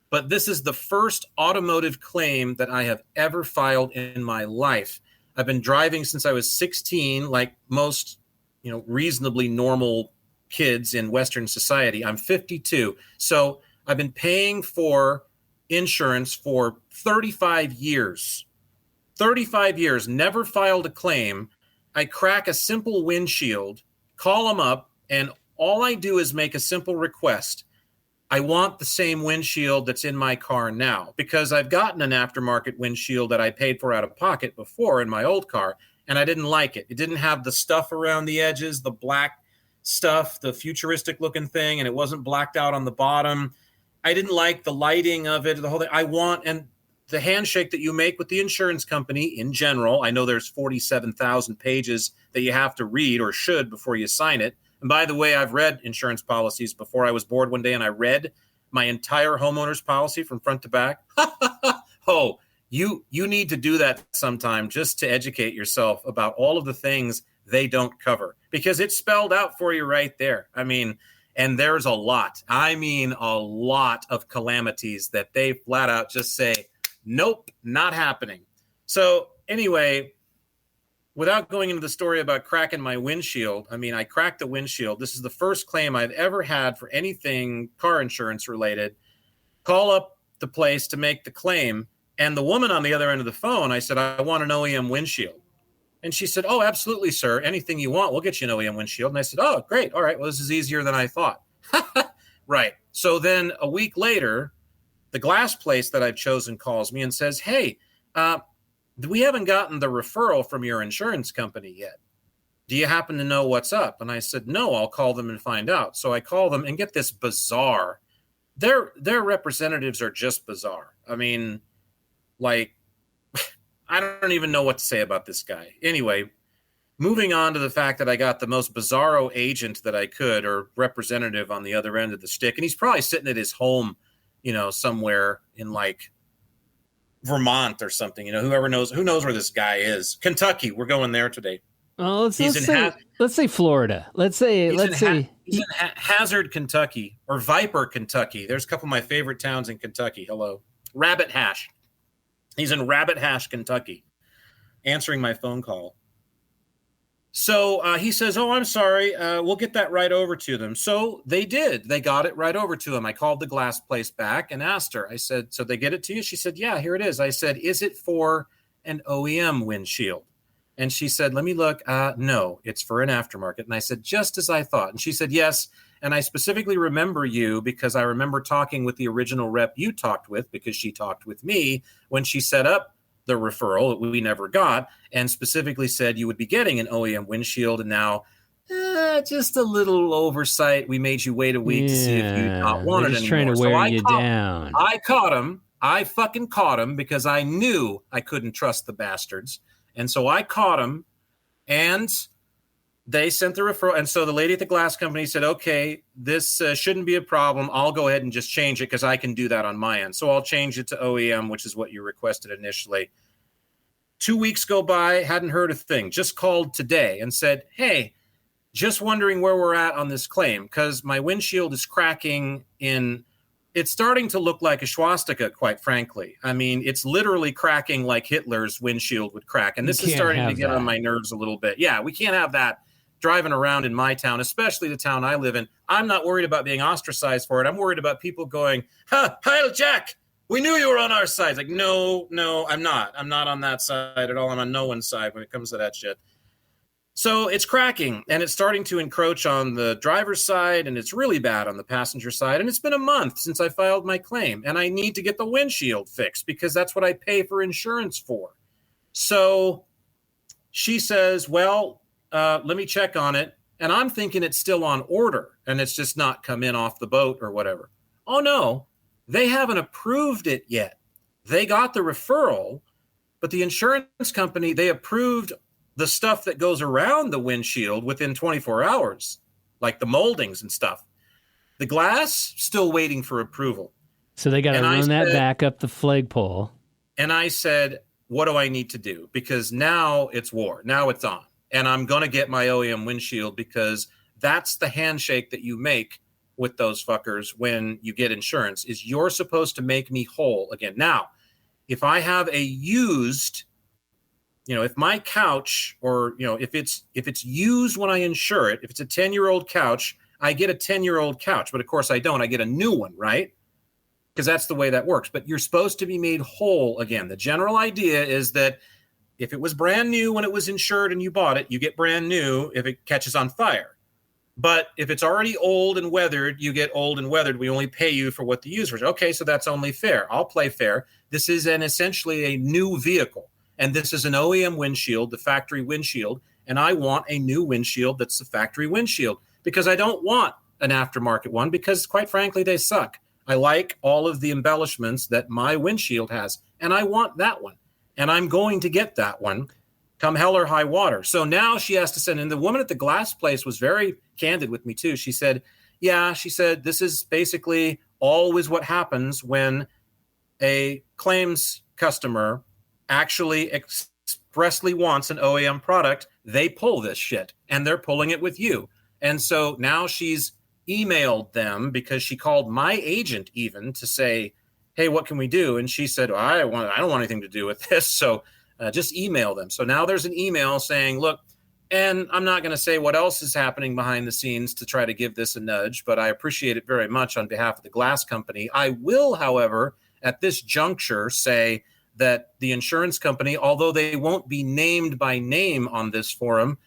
D: But this is the first automotive claim that I have ever filed in my life. I've been driving since I was 16, like most, reasonably normal kids in Western society. I'm 52. So I've been paying for insurance for 35 years. 35 years, never filed a claim. I crack a simple windshield, call them up, and all I do is make a simple request. I want the same windshield that's in my car now, because I've gotten an aftermarket windshield that I paid for out of pocket before in my old car, and I didn't like it. It didn't have the stuff around the edges, the black stuff, the futuristic looking thing, and it wasn't blacked out on the bottom. I didn't like the lighting of it, the whole thing. And the handshake that you make with the insurance company in general, I know there's 47,000 pages that you have to read or should before you sign it. And by the way, I've read insurance policies before. I was bored one day and I read my entire homeowner's policy from front to back. Oh, you need to do that sometime just to educate yourself about all of the things they don't cover, because it's spelled out for you right there. I mean, and there's a lot of calamities that they flat out just say, nope, not happening. So anyway, without going into the story about cracking my windshield, I mean, I cracked the windshield. This is the first claim I've ever had for anything car insurance related. Call up the place to make the claim. And the woman on the other end of the phone, I said, I want an OEM windshield. And she said, oh, absolutely, sir. Anything you want, we'll get you an OEM windshield. And I said, oh, great. All right. Well, this is easier than I thought. Right. So then a week later, the glass place that I've chosen calls me and says, hey, we haven't gotten the referral from your insurance company yet. Do you happen to know what's up? And I said, no, I'll call them and find out. So I call them and get this bizarre. Their representatives are just bizarre. I mean, like, I don't even know what to say about this guy. Anyway, moving on to the fact that I got the most bizarro agent that I could, or representative on the other end of the stick. And he's probably sitting at his home, somewhere in like Vermont or something, who knows where this guy is. Kentucky. We're going there today.
C: Oh, let's say Florida. Let's say
D: he's in Hazard, Kentucky, or Viper, Kentucky. There's a couple of my favorite towns in Kentucky. Hello. Rabbit Hash. He's in Rabbit Hash, Kentucky, answering my phone call. So he says, oh, I'm sorry. We'll get that right over to them. So they did. They got it right over to him. I called the glass place back and asked her. I said, so they get it to you? She said, yeah, here it is. I said, is it for an OEM windshield? And she said, let me look. No, it's for an aftermarket. And I said, just as I thought. And she said, yes. And I specifically remember you because I remember talking with the original rep you talked with, because she talked with me when she set up the referral that we never got, and specifically said you would be getting an OEM windshield. And now, just a little oversight. We made you wait a week to see if you not wanted
C: just
D: anymore.
C: Trying to wear you down.
D: I caught him. I fucking caught him because I knew I couldn't trust the bastards. And so I caught him, and they sent the referral. And so the lady at the glass company said, okay, this shouldn't be a problem. I'll go ahead and just change it because I can do that on my end. So I'll change it to OEM, which is what you requested initially. 2 weeks go by, hadn't heard a thing. Just called today and said, hey, just wondering where we're at on this claim, because my windshield is cracking in. It's starting to look like a swastika, quite frankly. I mean, it's literally cracking like Hitler's windshield would crack. And this is starting to get on my nerves a little bit. Yeah, we can't have that driving around in my town, especially the town I live in. I'm not worried about being ostracized for it. I'm worried about people going, Heil Jack, we knew you were on our side. It's like, no, I'm not. I'm not on that side at all. I'm on no one's side when it comes to that shit. So it's cracking, and it's starting to encroach on the driver's side, and it's really bad on the passenger side. And it's been a month since I filed my claim, and I need to get the windshield fixed because that's what I pay for insurance for. So she says, well, let me check on it. And I'm thinking it's still on order, and it's just not come in off the boat or whatever. Oh, no, they haven't approved it yet. They got the referral, but the insurance company, they approved the stuff that goes around the windshield within 24 hours, like the moldings and stuff. The glass, still waiting for approval.
C: So they got to run that back up the flagpole.
D: And I said, what do I need to do? Because now it's war. Now it's on. And I'm going to get my OEM windshield because that's the handshake that you make with those fuckers when you get insurance, is you're supposed to make me whole again. Now, if I have a used, if my couch, or, if it's used when I insure it, if it's a 10-year-old couch, I get a 10-year-old couch. But of course I don't. I get a new one, right? Because that's the way that works. But you're supposed to be made whole again. The general idea is that if it was brand new when it was insured and you bought it, you get brand new if it catches on fire. But if it's already old and weathered, you get old and weathered. We only pay you for what the user is. Okay, so that's only fair. I'll play fair. This is essentially a new vehicle. And this is an OEM windshield, the factory windshield. And I want a new windshield that's the factory windshield because I don't want an aftermarket one because, quite frankly, they suck. I like all of the embellishments that my windshield has, and I want that one. And I'm going to get that one come hell or high water. So now she has to send in. The woman at the glass place was very candid with me, too. She said, this is basically always what happens when a claims customer actually expressly wants an OEM product. They pull this shit, and they're pulling it with you. And so now she's emailed them because she called my agent even to say, hey, what can we do? And she said, I don't want anything to do with this. So just email them. So now there's an email saying, look, and I'm not going to say what else is happening behind the scenes to try to give this a nudge, but I appreciate it very much on behalf of the glass company. I will, however, at this juncture say that the insurance company, although they won't be named by name on this forum,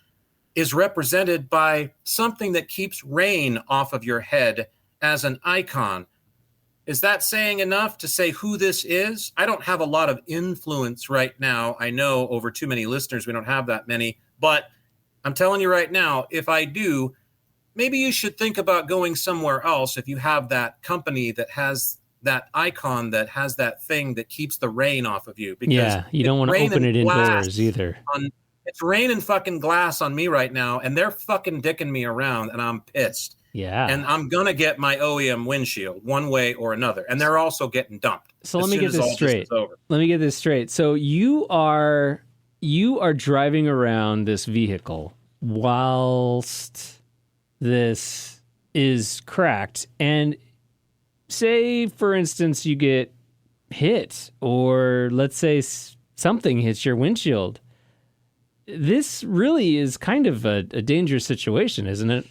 D: is represented by something that keeps rain off of your head as an icon. Is that saying enough to say who this is? I don't have a lot of influence right now. I know over too many listeners, we don't have that many. But I'm telling you right now, if I do, maybe you should think about going somewhere else if you have that company that has that icon, that has that thing that keeps the rain off of you.
C: Because you don't want to open it indoors either.
D: It's raining fucking glass on me right now, and they're fucking dicking me around, and I'm pissed.
C: Yeah.
D: And I'm going to get my OEM windshield one way or another. And they're also getting dumped.
C: So let me get this straight. So you are driving around this vehicle whilst this is cracked. And say, for instance, you get hit, or let's say something hits your windshield. This really is kind of a dangerous situation, isn't it?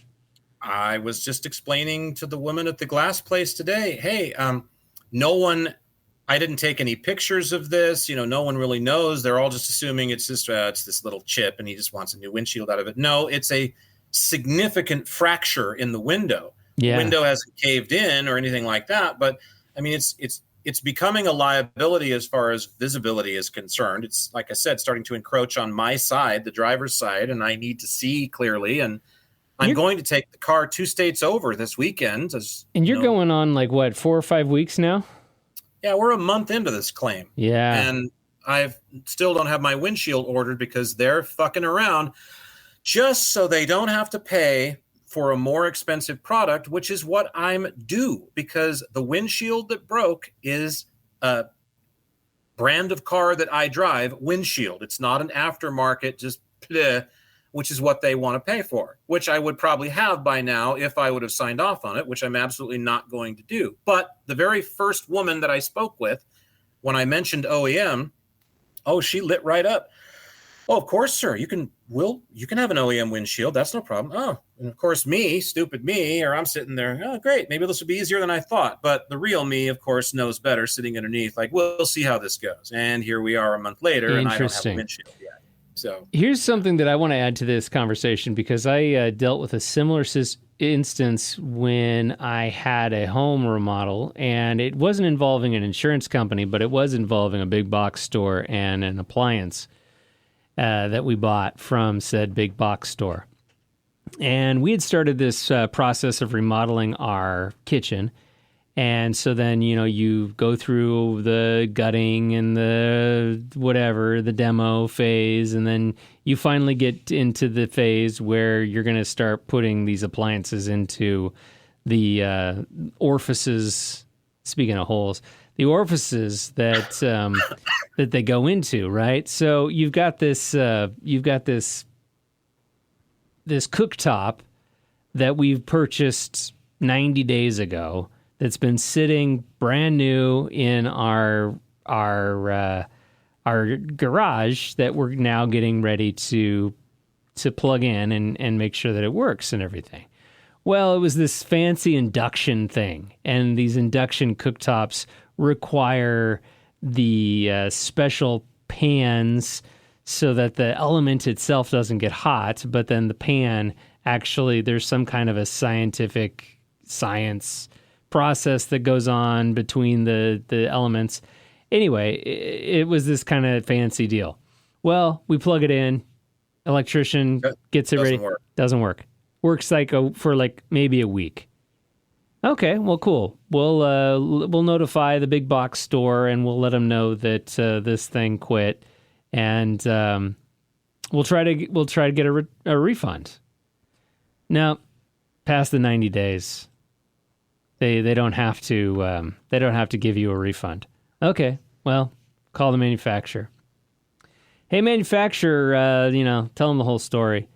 D: I was just explaining to the woman at the glass place today, hey, I didn't take any pictures of this. No one really knows. They're all just assuming it's just it's this little chip and he just wants a new windshield out of it. No, it's a significant fracture in the window. Yeah. The window hasn't caved in or anything like that. But I mean, it's becoming a liability as far as visibility is concerned. It's, like I said, starting to encroach on my side, the driver's side, and I need to see clearly. And I'm going to take the car 2 states over this weekend.
C: And you're going on 4 or 5 weeks now?
D: Yeah, we're a month into this claim.
C: Yeah.
D: And I still don't have my windshield ordered because they're fucking around just so they don't have to pay for a more expensive product, which is what I'm due, because the windshield that broke is a brand of car that I drive windshield. It's not an aftermarket, just which is what they want to pay for, which I would probably have by now if I would have signed off on it, which I'm absolutely not going to do. But the very first woman that I spoke with, when I mentioned OEM, she lit right up. Oh, of course, sir. You can have an OEM windshield. That's no problem. Oh, and of course, stupid me, or I'm sitting there. Oh, great. Maybe this will be easier than I thought. But the real me, of course, knows better, sitting underneath. We'll see how this goes. And here we are a month later, and I don't have a windshield yet. So
C: here's something that I want to add to this conversation, because I dealt with a similar instance when I had a home remodel, and it wasn't involving an insurance company, but it was involving a big box store and an appliance that we bought from said big box store. And we had started this process of remodeling our kitchen. And so then, you go through the gutting and the demo phase, and then you finally get into the phase where you're going to start putting these appliances into the orifices, speaking of holes, the orifices that that they go into, right? So you've got this cooktop that we've purchased 90 days ago, that's been sitting brand new in our garage that we're now getting ready to plug in and make sure that it works and everything. Well, it was this fancy induction thing, and these induction cooktops require the special pans so that the element itself doesn't get hot, but then the pan actually there's some kind of a science process that goes on between the elements. Anyway, it was this kind of fancy deal. Well, we plug it in, electrician gets it ready. Doesn't work. Works for maybe a week. Okay, well, cool. We'll notify the big box store and we'll let them know that this thing quit, and we'll try to get a refund. Now, past the 90 days, they don't have to give you a refund. Okay, well, call the manufacturer. Hey, manufacturer, tell them the whole story.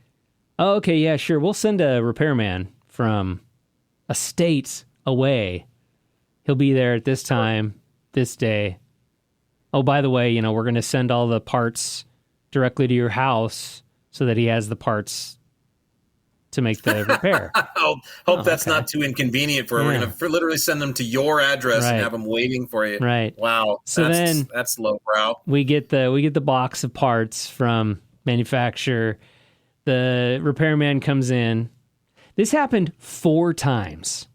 C: Oh, okay, yeah, sure. We'll send a repairman from a state away. He'll be there at this time, this day. Oh, by the way, we're going to send all the parts directly to your house so that he has the parts to make the repair.
D: Hope that's not too inconvenient for him. We're going to literally send them to your address and have them waiting for you.
C: Right.
D: Wow.
C: So
D: that's lowbrow.
C: We get the box of parts from manufacturer. The repairman comes in. This happened 4 times,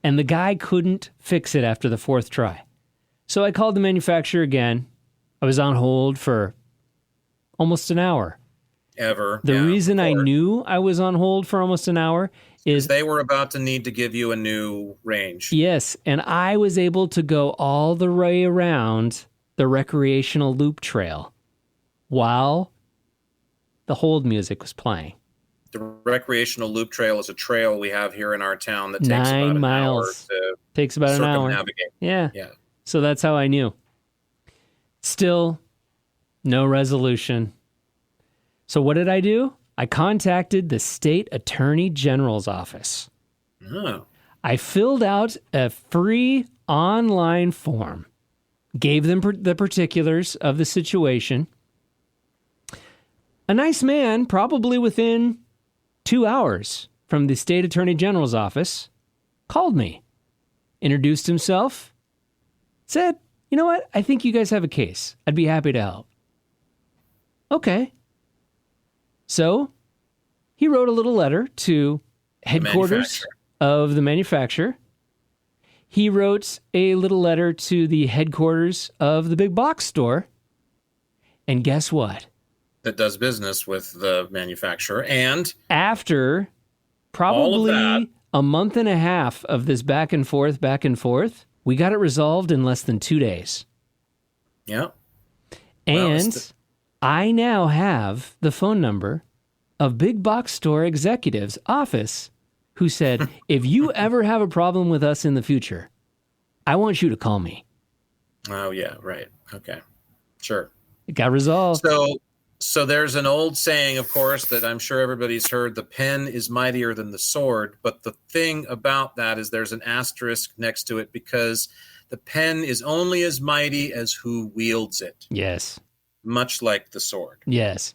C: and the guy couldn't fix it after the 4th try. So I called the manufacturer again. I was on hold for almost an hour. The reason I knew I was on hold for almost an hour is
D: they were about to need to give you a new range.
C: Yes, and I was able to go all the way around the recreational loop trail while the hold music was playing.
D: The recreational loop trail is a trail we have here in our town that takes
C: 9
D: about
C: miles.
D: An hour to
C: takes about an hour.
D: Circumnavigate.
C: Yeah. So that's how I knew. Still, no resolution. So what did I do? I contacted the state attorney general's office.
D: Oh.
C: I filled out a free online form, gave them the particulars of the situation. A nice man, probably within 2 hours from the state attorney general's office, called me, introduced himself, said, you know what? I think you guys have a case. I'd be happy to help. Okay. So he wrote a little letter to headquarters of the manufacturer. He wrote a little letter to the headquarters of the big box store. And guess what?
D: That does business with the manufacturer. And
C: after probably a month and a half of this back and forth, we got it resolved in less than 2 days.
D: Yeah.
C: And I now have the phone number of big box store executive's office who said, if you ever have a problem with us in the future, I want you to call me.
D: Oh, yeah, right. Okay. Sure.
C: It got resolved.
D: So there's an old saying, of course, that I'm sure everybody's heard, the pen is mightier than the sword. But the thing about that is there's an asterisk next to it because the pen is only as mighty as who wields it.
C: Yes. Much
D: like the sword.
C: Yes.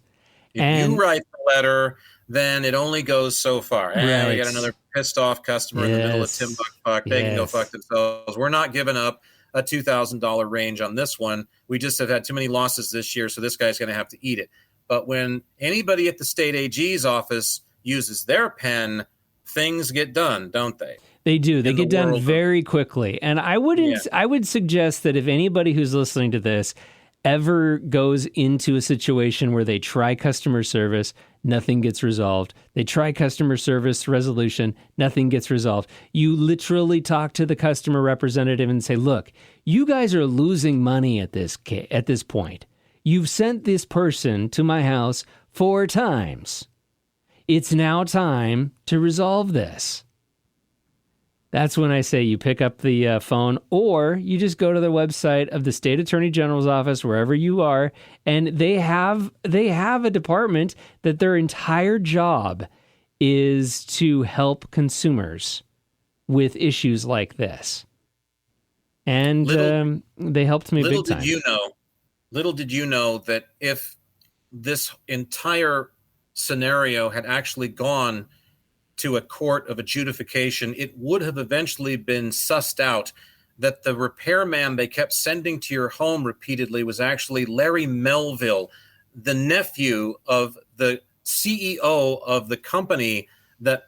D: If you write the letter, then it only goes so far. And we got another pissed off customer in the middle of Timbuktu. They can go fuck themselves. We're not giving up a $2,000 range on this one. We just have had too many losses this year, so this guy's going to have to eat it. But when anybody at the state AG's office uses their pen, things get done, don't they?
C: They do. They get done very quickly. And I would suggest that if anybody who's listening to this ever goes into a situation where they try customer service, nothing gets resolved. They try customer service resolution, nothing gets resolved. You literally talk to the customer representative and say, look, you guys are losing money at this point. You've sent this person to my house 4 times. It's now time to resolve this. That's when I say you pick up the phone, or you just go to the website of the state attorney general's office, wherever you are, and they have a department that their entire job is to help consumers with issues like this. And they helped me big time.
D: Little did you know that if this entire scenario had actually gone to a court of adjudication, it would have eventually been sussed out that the repairman they kept sending to your home repeatedly was actually Larry Melville, the nephew of the CEO of the company that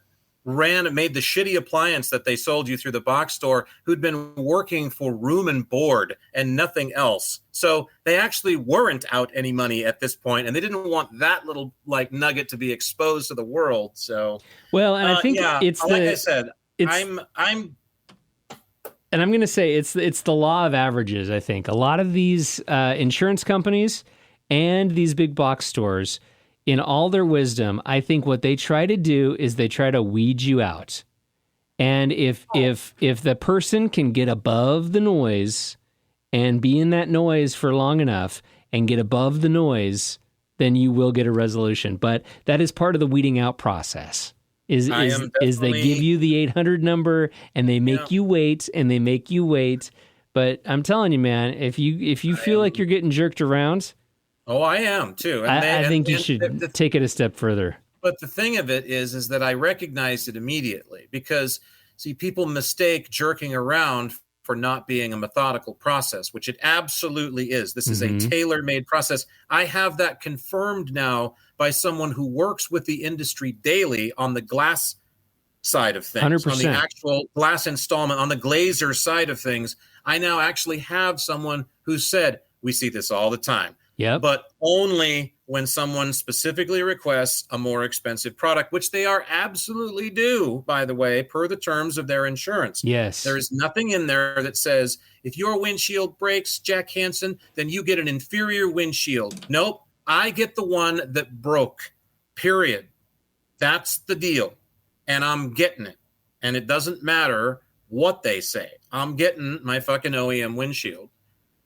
D: made the shitty appliance that they sold you through the box store, who'd been working for room and board and nothing else. So they actually weren't out any money at this point, and they didn't want that little like nugget to be exposed to the world. So,
C: well, and I think it's
D: like I said, I'm
C: and I'm going to say it's the law of averages. I think a lot of these insurance companies and these big box stores, in all their wisdom, I think what they try to do is they try to weed you out. And if the person can get above the noise and be in that noise for long enough and get above the noise, then you will get a resolution. But that is part of the weeding out process. Is they give you the 800 number and they make you wait and they make you wait. But I'm telling you, man, if you feel like you're getting jerked around,
D: oh, I am too. And
C: I think you should take it a step further.
D: But the thing of it is that I recognized it immediately because, see, people mistake jerking around for not being a methodical process, which it absolutely is. This is a tailor-made process. I have that confirmed now by someone who works with the industry daily on the glass side of things,
C: 100%.
D: on the actual glass installment, on the glazer side of things. I now actually have someone who said, we see this all the time.
C: Yep.
D: But only when someone specifically requests a more expensive product, which they are absolutely due, by the way, per the terms of their insurance.
C: Yes.
D: There is nothing in there that says, if your windshield breaks, Jack Hansen, then you get an inferior windshield. Nope. I get the one that broke, period. That's the deal. And I'm getting it. And it doesn't matter what they say. I'm getting my fucking OEM windshield.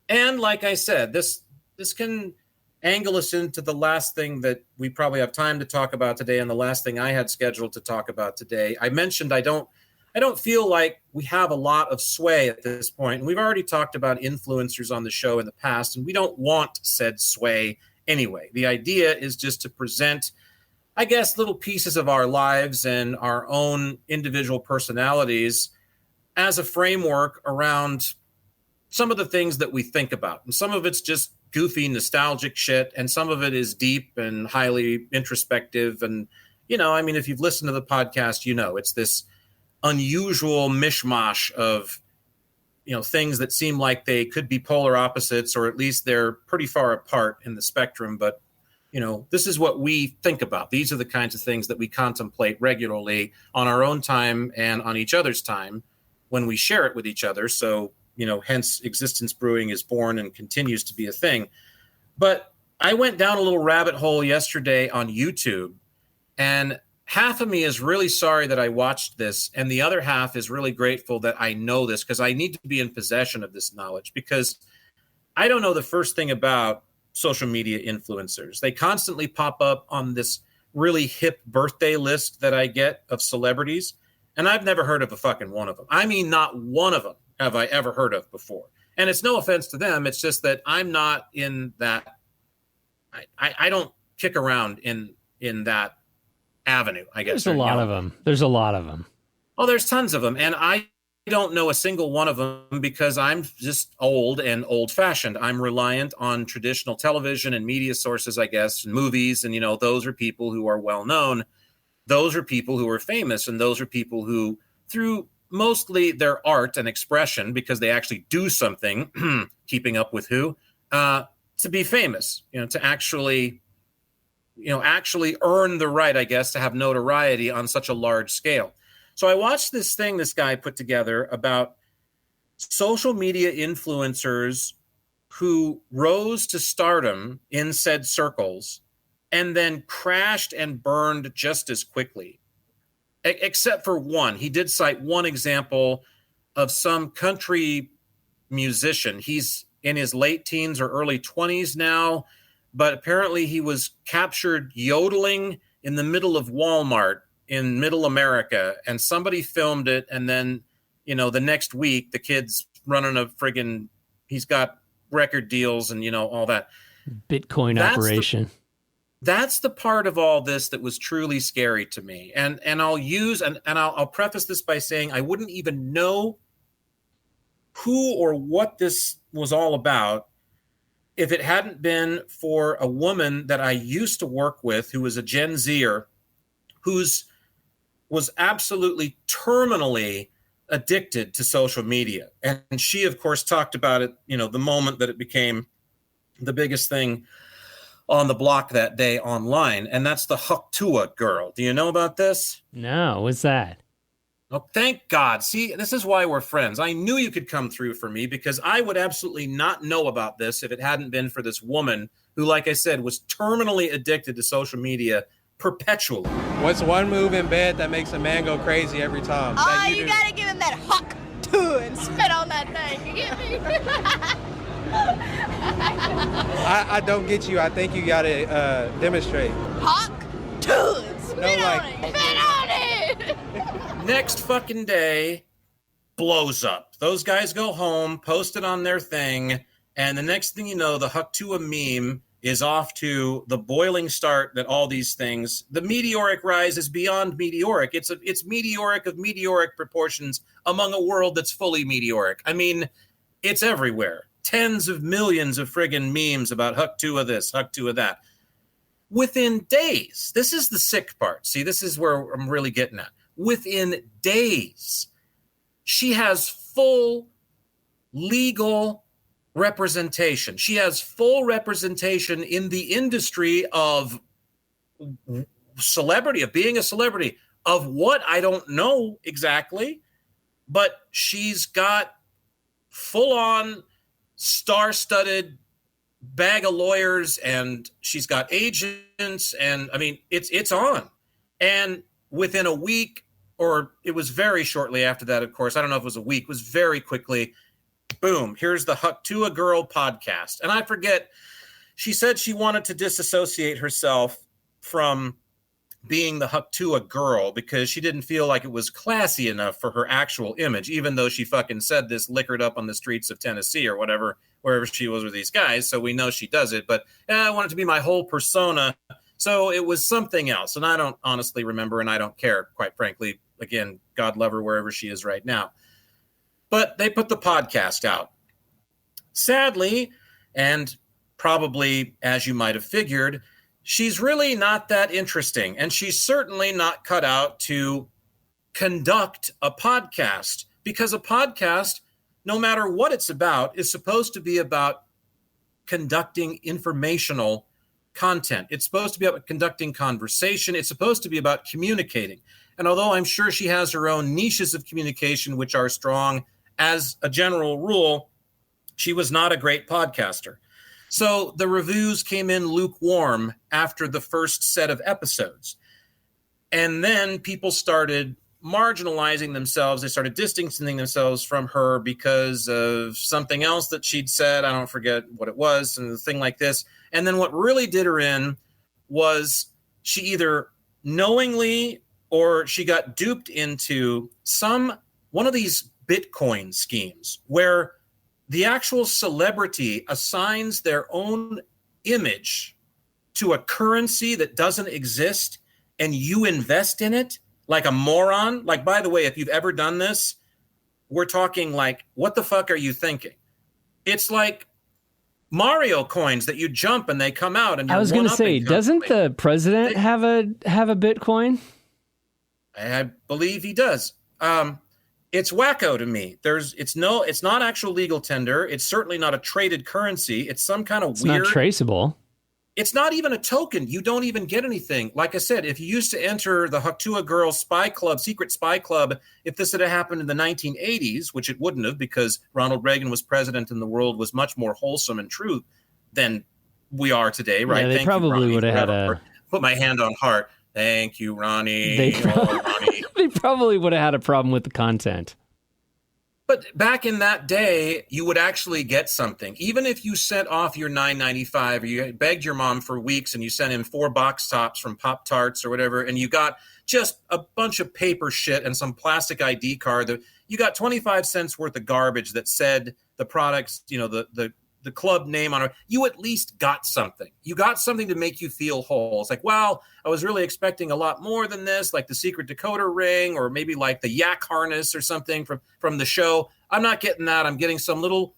D: And like I said, this can angle us into the last thing that we probably have time to talk about today, and the last thing I had scheduled to talk about today. I mentioned I don't feel like we have a lot of sway at this point. And we've already talked about influencers on the show in the past, and we don't want said sway anyway. The idea is just to present, I guess, little pieces of our lives and our own individual personalities as a framework around some of the things that we think about. And some of it's just goofy, nostalgic shit, and some of it is deep and highly introspective. And, I mean, if you've listened to the podcast, it's this unusual mishmash of, things that seem like they could be polar opposites, or at least they're pretty far apart in the spectrum. But, this is what we think about. These are the kinds of things that we contemplate regularly on our own time and on each other's time when we share it with each other. So, hence Existence Brewing is born and continues to be a thing. But I went down a little rabbit hole yesterday on YouTube, and half of me is really sorry that I watched this, and the other half is really grateful that I know this, because I need to be in possession of this knowledge, because I don't know the first thing about social media influencers. They constantly pop up on this really hip birthday list that I get of celebrities, and I've never heard of a fucking one of them. I mean, not one of them have I ever heard of before. And it's no offense to them. It's just that I'm not in that. I don't kick around in that avenue, I guess.
C: There's a lot of them.
D: Oh, there's tons of them. And I don't know a single one of them because I'm just old and old-fashioned. I'm reliant on traditional television and media sources, I guess, and movies. And, those are people who are well-known. Those are people who are famous. And those are people who, through mostly their art and expression, because they actually do something, keeping up with who, to be famous, to actually earn the right, I guess, to have notoriety on such a large scale. So I watched this thing this guy put together about social media influencers who rose to stardom in said circles and then crashed and burned just as quickly. Except for one. He did cite one example of some country musician. He's in his late teens or early 20s now, but apparently he was captured yodeling in the middle of Walmart in middle America, and somebody filmed it, and then, the next week, the kid's running he's got record deals and, all that.
C: Bitcoin operation.
D: That's the part of all this that was truly scary to me. And I'll use, and I'll preface this by saying I wouldn't even know who or what this was all about if it hadn't been for a woman that I used to work with who was a Gen Zer, was absolutely terminally addicted to social media. And she, of course, talked about it, the moment that it became the biggest thing on the block that day online. And that's the Tuah girl. Do you know about this?
C: No, what's that?
D: Oh, thank God. See, this is why we're friends. I knew you could come through for me because I would absolutely not know about this if it hadn't been for this woman who, like I said, was terminally addicted to social media perpetually.
E: What's one move in bed that makes a man go crazy every time?
F: Oh, you gotta give him that huck to and spit on that thing. You get me?
E: I don't get you. I think you gotta demonstrate.
F: Huck to and spit on it. Spit on it.
D: Next fucking day, blows up. Those guys go home, post it on their thing, and the next thing you know, the Huck to a meme is off to the boiling start that all these things, the meteoric rise is beyond meteoric. It's meteoric of meteoric proportions among a world that's fully meteoric. I mean, it's everywhere. Tens of millions of friggin' memes about Huck to this, Huck to that. Within days, this is the sick part. See, this is where I'm really getting at. Within days, she has full legal representation. She has full representation in the industry of celebrity, of being a celebrity, of what I don't know exactly, but she's got full-on star-studded bag of lawyers, and she's got agents, and I mean, it's on. And within a week, or it was very shortly after that, of course, I don't know if it was a week, it was very quickly, boom, here's the Huck to a Girl podcast. And I forget, she said she wanted to disassociate herself from being the Huck to a Girl because she didn't feel like it was classy enough for her actual image, even though she fucking said this liquored up on the streets of Tennessee or whatever, wherever she was with these guys. So we know she does it, but I want it to be my whole persona. So it was something else. And I don't honestly remember, and I don't care, quite frankly. Again, God love her wherever she is right now. But they put the podcast out. Sadly, and probably as you might have figured, she's really not that interesting. And she's certainly not cut out to conduct a podcast, because a podcast, no matter what it's about, is supposed to be about conducting informational content. It's supposed to be about conducting conversation. It's supposed to be about communicating. And although I'm sure she has her own niches of communication, which are strong, as a general rule, she was not a great podcaster. So the reviews came in lukewarm after the first set of episodes. And then people started marginalizing themselves. They started distancing themselves from her because of something else that she'd said. I don't forget what it was, and a thing like this. And then what really did her in was she either knowingly or she got duped into one of these Bitcoin schemes where the actual celebrity assigns their own image to a currency that doesn't exist, and you invest in it like a moron. Like, by the way, if you've ever done this, we're talking like, what the fuck are you thinking? It's like Mario coins that you jump and they come out. And
C: I was going to say, doesn't the president have a Bitcoin?
D: I believe he does. It's wacko to me. It's not actual legal tender. It's certainly not a traded currency. It's some kind of weird.
C: It's not traceable.
D: It's not even a token. You don't even get anything. Like I said, if you used to enter the Huck to a Girl spy club, secret spy club, if this had happened in the 1980s, which it wouldn't have because Ronald Reagan was president and the world was much more wholesome and true than we are today, right?
C: Yeah, they probably would have had
D: put my hand on heart. Thank you, Ronnie.
C: Ronnie. They probably would have had a problem with the content.
D: But back in that day, you would actually get something. Even if you sent off your $9.95 or you begged your mom for weeks and you sent in 4 box tops from Pop-Tarts or whatever, and you got just a bunch of paper shit and some plastic ID card, you got 25 cents worth of garbage that said the products, the club name on it, you at least got something. You got something to make you feel whole. It's like, wow, I was really expecting a lot more than this, like the secret decoder ring or maybe like the yak harness or something from the show. I'm not getting that. I'm getting some little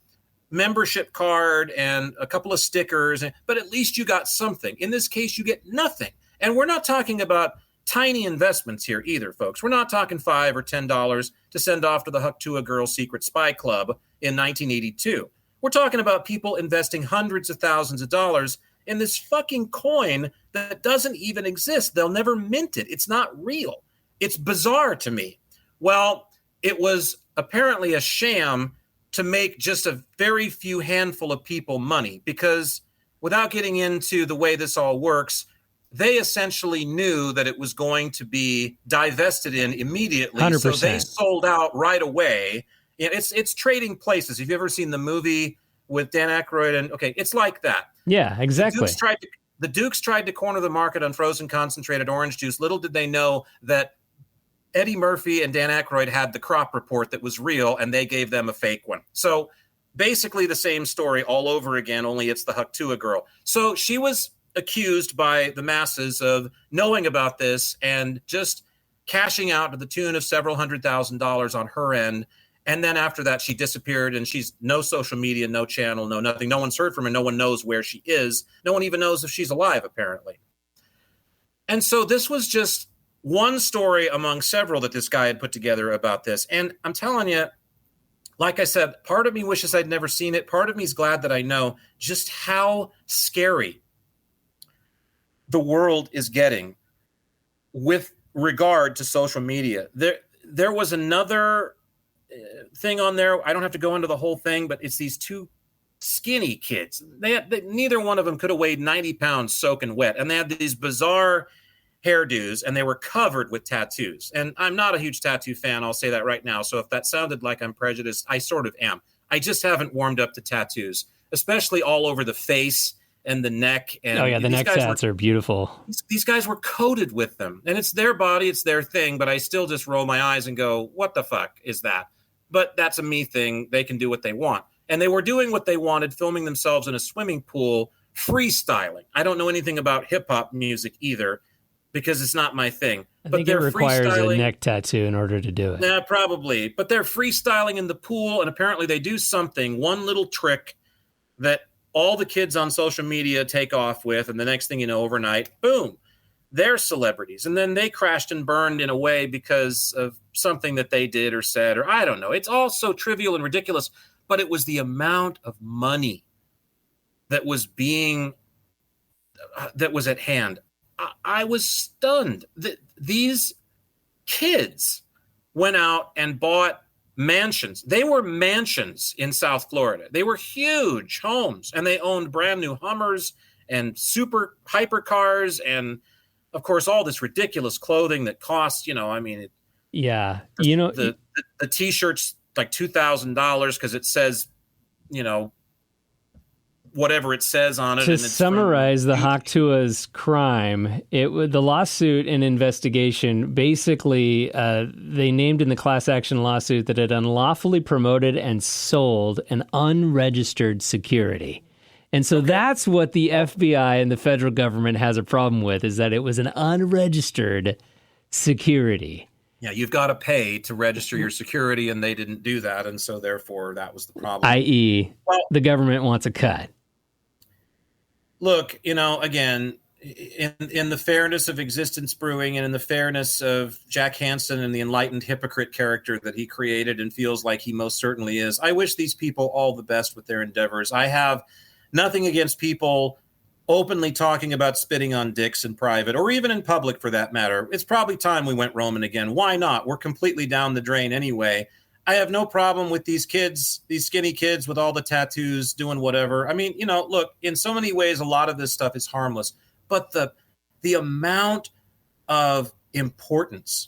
D: membership card and a couple of stickers, but at least you got something. In this case, you get nothing. And we're not talking about tiny investments here either, folks. We're not talking $5 or $10 to send off to the Tuah Girl Secret Spy Club in 1982. We're talking about people investing hundreds of thousands of dollars in this fucking coin that doesn't even exist. They'll never mint it. It's not real. It's bizarre to me. Well, it was apparently a sham to make just a very few handful of people money, because without getting into the way this all works, they essentially knew that it was going to be divested in immediately.
C: 100%.
D: So they sold out right away. It's trading places. Have you ever seen the movie with Dan Aykroyd? And okay, it's like that.
C: Yeah, exactly.
D: The Dukes tried to corner the market on frozen concentrated orange juice. Little did they know that Eddie Murphy and Dan Aykroyd had the crop report that was real, and they gave them a fake one. So basically the same story all over again, only it's the Tuah girl. So she was accused by the masses of knowing about this and just cashing out to the tune of several $100,000 on her end. And then after that, she disappeared, and she's no social media, no channel, no nothing. No one's heard from her. No one knows where she is. No one even knows if she's alive, apparently. And so this was just one story among several that this guy had put together about this. And I'm telling you, like I said, part of me wishes I'd never seen it. Part of me is glad that I know just how scary the world is getting with regard to social media. There was another thing on there. I don't have to go into the whole thing, but it's these two skinny kids. Neither one of them could have weighed 90 pounds soaking wet. And they had these bizarre hairdos, and they were covered with tattoos. And I'm not a huge tattoo fan. I'll say that right now. So if that sounded like I'm prejudiced, I sort of am. I just haven't warmed up to tattoos, especially all over the face and the neck. And
C: oh yeah, the neck tats are beautiful.
D: These guys were coated with them, and it's their body, it's their thing, but I still just roll my eyes and go, what the fuck is that? But that's a me thing. They can do what they want. And they were doing what they wanted, filming themselves in a swimming pool, freestyling. I don't know anything about hip hop music either, because it's not my thing.
C: I think it requires a neck tattoo in order to do it.
D: Yeah, probably. But they're freestyling in the pool, and apparently they do something, one little trick that all the kids on social media take off with, and the next thing you know, overnight, boom, they're celebrities. And then they crashed and burned in a way because of something that they did or said, or I don't know. It's all so trivial and ridiculous, but it was the amount of money that was at hand. I was stunned that these kids went out and bought mansions. They were mansions in South Florida. They were huge homes, and they owned brand new Hummers and super hypercars, and of course all this ridiculous clothing that costs, the t-shirts like $2,000 because it says, whatever it says on it.
C: To summarize the Tuah's crime, the lawsuit and investigation, basically, they named in the class action lawsuit that it unlawfully promoted and sold an unregistered security. And so that's what the FBI and the federal government has a problem with, is that it was an unregistered security.
D: Yeah, you've got to pay to register your security, and they didn't do that, and so therefore that was the problem.
C: i.e., the government wants a cut.
D: Look, again, in the fairness of Existence Brewing and in the fairness of Jack Hansen and the enlightened hypocrite character that he created and feels like he most certainly is, I wish these people all the best with their endeavors. I have nothing against people openly talking about spitting on dicks in private or even in public for that matter. It's probably time we went Roman again. Why not? We're completely down the drain anyway. I have no problem with these kids, these skinny kids with all the tattoos doing whatever. I mean, look, in so many ways, a lot of this stuff is harmless, but the amount of importance,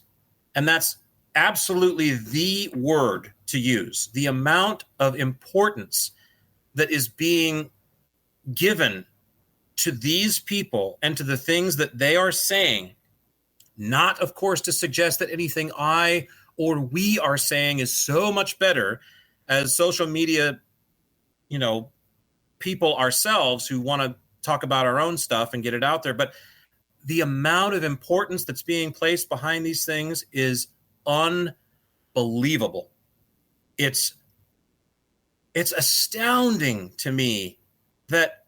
D: and that's absolutely the word to use, the amount of importance that is being given to these people and to the things that they are saying, not, of course, to suggest that anything I or we are saying is so much better as social media, people ourselves who want to talk about our own stuff and get it out there. But the amount of importance that's being placed behind these things is unbelievable. It's it's astounding to me that,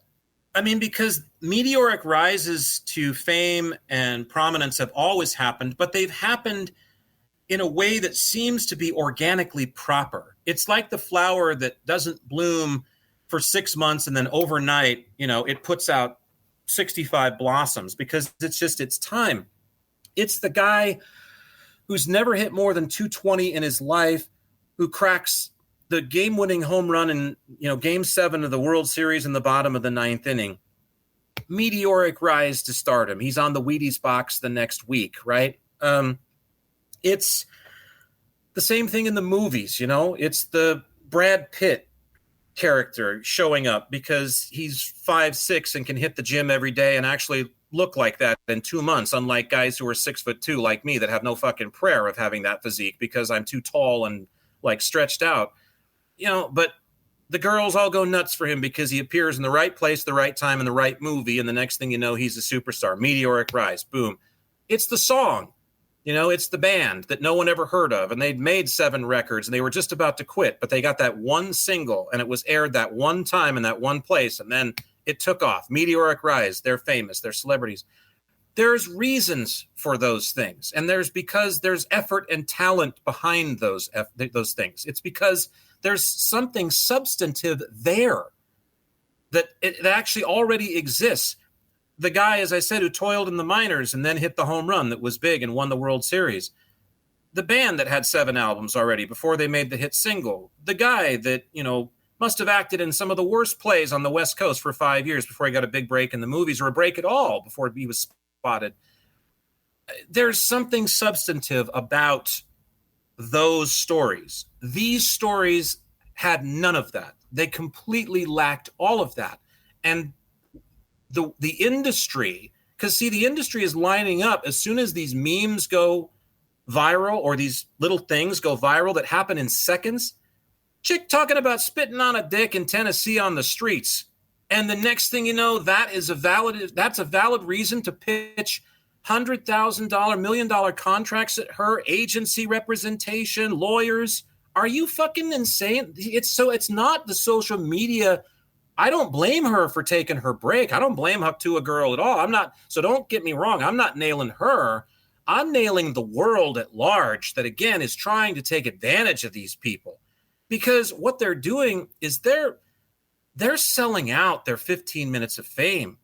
D: I mean, because meteoric rises to fame and prominence have always happened, but they've happened in a way that seems to be organically proper. It's like the flower that doesn't bloom for 6 months and then overnight, it puts out 65 blossoms because it's just its time. It's the guy who's never hit more than 220 in his life, who cracks the game-winning home run in, Game 7 of the World Series in the bottom of the 9th inning. Meteoric rise to stardom. He's on the Wheaties box the next week, right? It's the same thing in the movies, It's the Brad Pitt character showing up because he's 5'6" and can hit the gym every day and actually look like that in 2 months, unlike guys who are 6'2" like me that have no fucking prayer of having that physique because I'm too tall and like stretched out. But the girls all go nuts for him because he appears in the right place, the right time, in the right movie. And the next thing you know, he's a superstar. Meteoric rise. Boom. It's the song. It's the band that no one ever heard of. And they'd made 7 records and they were just about to quit. But they got that one single and it was aired that one time in that one place. And then it took off. Meteoric rise. They're famous. They're celebrities. There's reasons for those things. And because there's effort and talent behind those things. It's because there's something substantive there that it actually already exists. The guy, as I said, who toiled in the minors and then hit the home run that was big and won the World Series. The band that had 7 albums already before they made the hit single. The guy that, must have acted in some of the worst plays on the West Coast for 5 years before he got a big break in the movies, or a break at all before he was spotted. There's something substantive about those stories. These stories had none of that. They completely lacked all of that. And the industry, because the industry is lining up as soon as these memes go viral or these little things go viral that happen in seconds. Chick talking about spitting on a dick in Tennessee on the streets. And the next thing you know, that's a valid reason to pitch $100,000, $1 million contracts at her, agency representation, lawyers. Are you fucking insane? It's not the social media. I don't blame her for taking her break. I don't blame Up to a Girl at all. So don't get me wrong. I'm not nailing her. I'm nailing the world at large that, again, is trying to take advantage of these people. Because what they're doing is they're selling out their 15 minutes of fame.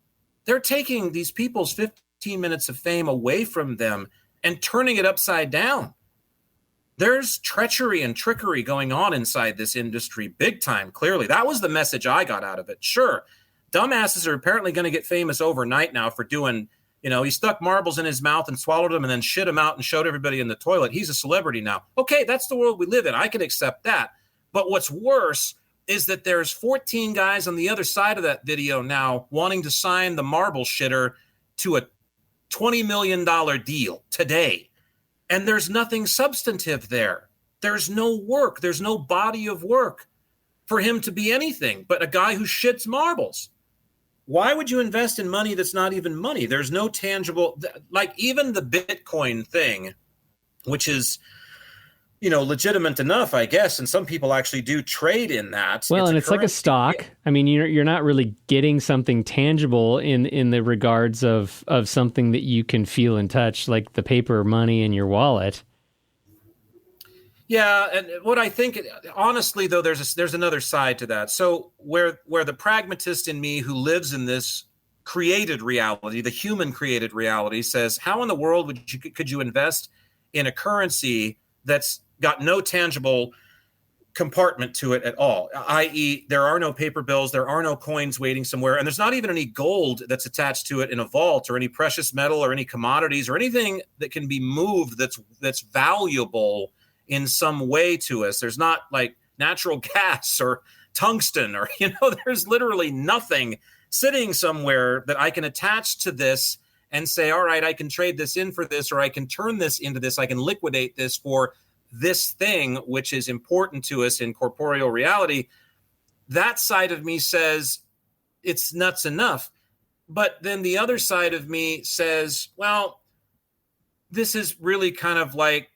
D: They're taking these people's 15 minutes of fame away from them and turning it upside down. There's treachery and trickery going on inside this industry big time, clearly. That was the message I got out of it. Sure, dumbasses are apparently going to get famous overnight now for doing, he stuck marbles in his mouth and swallowed them and then shit them out and showed everybody in the toilet. He's a celebrity now. Okay, that's the world we live in. I can accept that. But what's worse is that there's 14 guys on the other side of that video now wanting to sign the marble shitter to a $20 million deal today. And there's nothing substantive there. There's no work. There's no body of work for him to be anything but a guy who shits marbles. Why would you invest in money that's not even money? There's no tangible, like even the Bitcoin thing, which is, legitimate enough, I guess. And some people actually do trade in that.
C: Well, and it's like a stock. I mean, you're not really getting something tangible in the regards of something that you can feel and touch, like the paper money in your wallet.
D: Yeah, and what I think, honestly, though, there's another side to that. So where the pragmatist in me who lives in this created reality, the human created reality, says, how in the world could you invest in a currency that's got no tangible compartment to it at all, i.e. there are no paper bills, there are no coins waiting somewhere, and there's not even any gold that's attached to it in a vault or any precious metal or any commodities or anything that can be moved that's valuable in some way to us. There's not like natural gas or tungsten or, there's literally nothing sitting somewhere that I can attach to this and say, all right, I can trade this in for this, or I can turn this into this, I can liquidate this for this thing, which is important to us in corporeal reality. That side of me says it's nuts enough. But then the other side of me says, well, this is really kind of like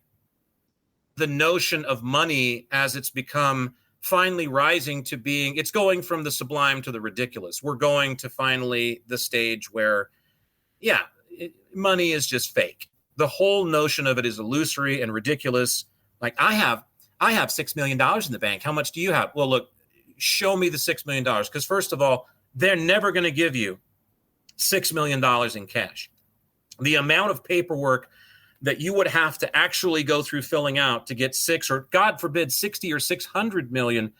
D: the notion of money as it's become finally rising to being, it's going from the sublime to the ridiculous. We're going to finally the stage where, money is just fake. The whole notion of it is illusory and ridiculous. Like I have $6 million in the bank. How much do you have? Well, look, show me the $6 million. Because first of all, they're never going to give you $6 million in cash. The amount of paperwork that you would have to actually go through filling out to get 6 or God forbid 60 or 600 million,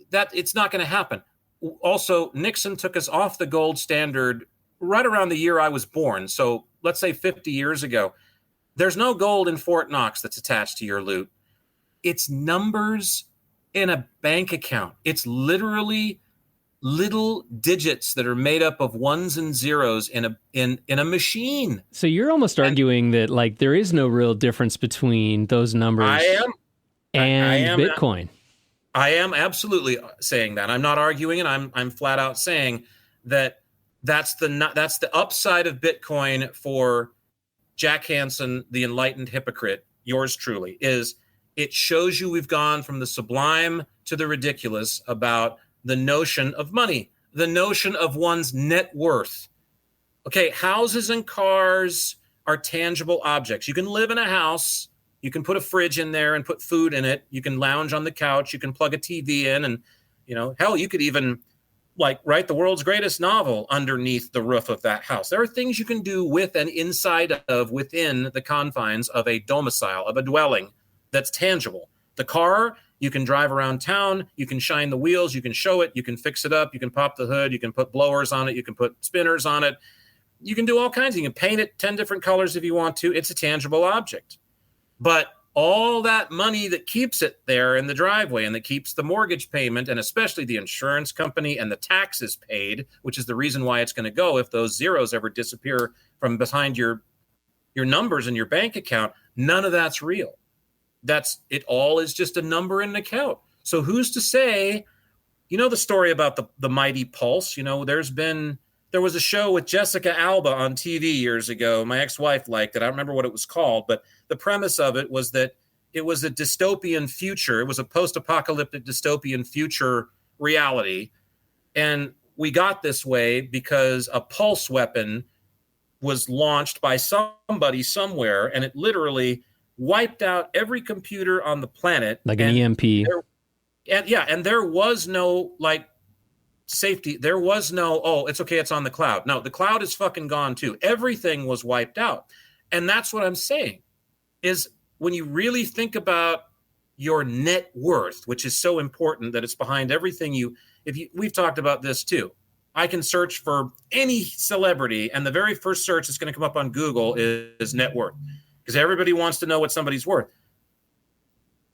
D: that it's not going to happen. Also, Nixon took us off the gold standard right around the year I was born. So let's say 50 years ago. There's no gold in Fort Knox that's attached to your loot. It's numbers in a bank account. It's literally little digits that are made up of ones and zeros in a machine.
C: So you're almost arguing that like there is no real difference between those numbers and Bitcoin.
D: I am absolutely saying that. I'm not arguing it. I'm flat out saying that that's the upside of Bitcoin for Jack Hansen, the enlightened hypocrite, yours truly, is it shows you we've gone from the sublime to the ridiculous about the notion of money, the notion of one's net worth. Okay, houses and cars are tangible objects. You can live in a house, you can put a fridge in there and put food in it, you can lounge on the couch, you can plug a TV in, and hell, you could even write the world's greatest novel underneath the roof of that house. There are things you can do with and inside of within the confines of a domicile, of a dwelling that's tangible. The car, you can drive around town, you can shine the wheels, you can show it, you can fix it up, you can pop the hood, you can put blowers on it, you can put spinners on it. You can do all kinds. You can paint it 10 different colors if you want to. It's a tangible object. But all that money that keeps it there in the driveway and that keeps the mortgage payment and especially the insurance company and the taxes paid, which is the reason why it's going to go if those zeros ever disappear from behind your numbers in your bank account, none of that's real. It all is just a number in an account. So who's to say, the story about the mighty pulse, there was a show with Jessica Alba on TV years ago. My ex-wife liked it. I don't remember what it was called, but the premise of it was that it was a dystopian future. It was a post-apocalyptic dystopian future reality. And we got this way because a pulse weapon was launched by somebody somewhere, and it literally wiped out every computer on the planet.
C: Like an EMP.
D: And there was no safety. There was no, it's okay, it's on the cloud. No, the cloud is fucking gone too. Everything was wiped out. And that's what I'm saying is when you really think about your net worth, which is so important that it's behind everything we've talked about this too. I can search for any celebrity and the very first search that's going to come up on Google is net worth because everybody wants to know what somebody's worth.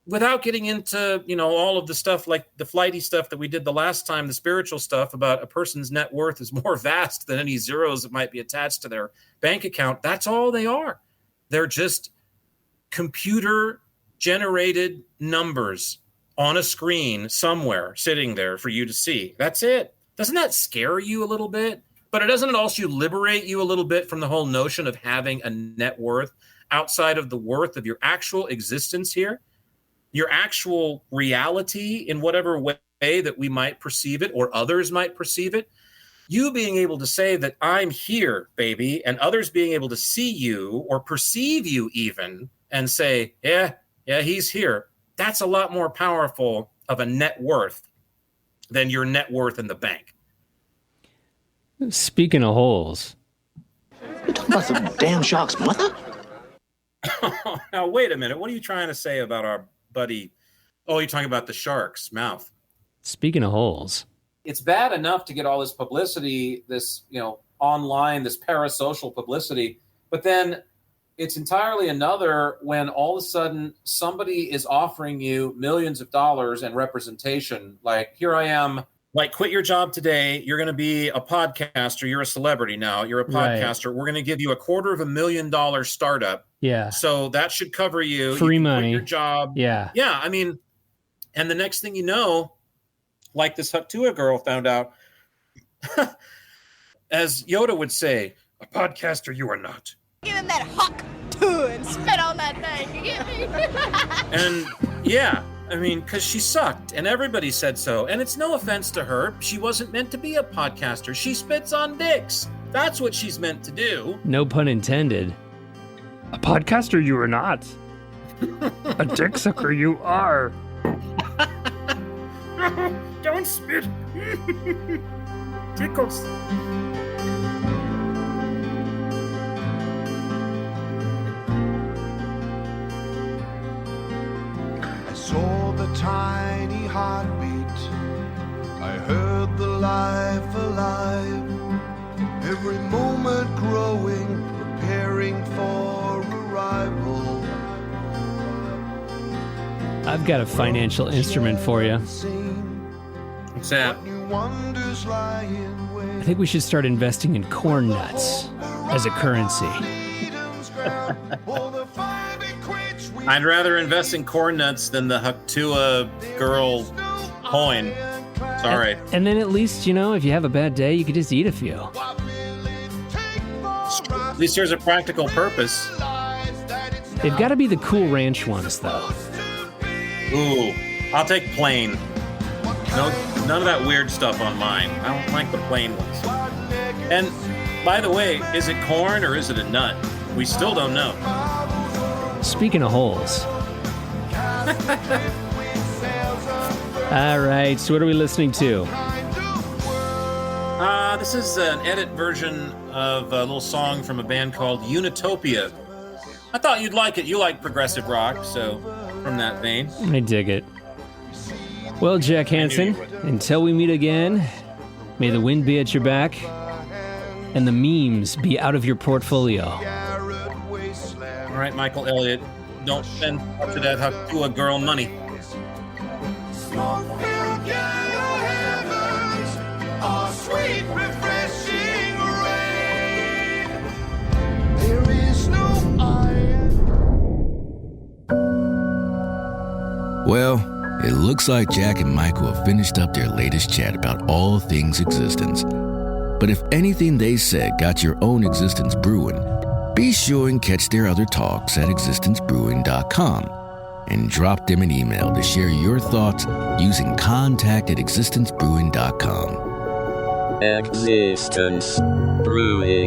D: Without getting into, all of the stuff like the flighty stuff that we did the last time, the spiritual stuff about a person's net worth is more vast than any zeros that might be attached to their bank account. That's all they are. They're just computer-generated numbers on a screen somewhere sitting there for you to see. That's it. Doesn't that scare you a little bit? But doesn't it also liberate you a little bit from the whole notion of having a net worth outside of the worth of your actual existence here? Your actual reality in whatever way that we might perceive it or others might perceive it. You being able to say that I'm here, baby, and others being able to see you or perceive you even and say, yeah, he's here. That's a lot more powerful of a net worth than your net worth in the bank.
C: Speaking of holes.
G: You're talking about some damn shark's mother?
D: Now, wait a minute. What are you trying to say about our buddy? Oh, you're talking about the shark's mouth.
C: Speaking of holes.
D: It's bad enough to get all this publicity, this, online, this parasocial publicity, but then it's entirely another when all of a sudden somebody is offering you millions of dollars and representation. Like, here I am, quit your job today. You're going to be a podcaster. You're a celebrity now. You're a podcaster. Right. We're going to give you $250,000 startup.
C: Yeah.
D: So that should cover you.
C: Free money.
D: Quit your job.
C: Yeah.
D: Yeah. I mean, and the next thing you know, like this Tuah girl found out, as Yoda would say, a podcaster you are not.
F: Give him that huck Tuah and spit on that thing. You get me?
D: And yeah, I mean, because she sucked, and everybody said so. And it's no offense to her. She wasn't meant to be a podcaster. She spits on dicks. That's what she's meant to do.
C: No pun intended.
H: A podcaster you are not. A dick sucker you are.
D: Don't spit. Tickles.
I: I saw the tiny heartbeat. I heard the life alive. Every moment growing, preparing for arrival.
C: I've got a financial instrument for you.
D: What's that?
C: I think we should start investing in corn nuts as a currency.
D: I'd rather invest in corn nuts than the Tuah girl coin. Sorry.
C: And then at least, you know, if you have a bad day, you could just eat a few.
D: At least there's a practical purpose.
C: They've got to be the Cool Ranch ones, though.
D: Ooh, I'll take plain. No, none of that weird stuff on mine. I don't like the plain ones. And by the way, is it corn or is it a nut? We still don't know.
C: Speaking of holes. All right, so what are we listening to?
D: This is an edit version of a little song from a band called Unitopia. I thought you'd like it. You like progressive rock, so from that vein.
C: I dig it. Well, Jack Hansen, until we meet again, may the wind be at your back and the memes be out of your portfolio.
D: All right, Michael Elliott, don't spend much of that Tuah girl money.
I: Sweet, refreshing rain. There is no
A: Well, it looks like Jack and Michael have finished up their latest chat about all things existence. But if anything they said got your own Existence Brewing, be sure and catch their other talks at existencebrewing.com and drop them an email to share your thoughts using contact@existencebrewing.com.
B: Existence Brewing.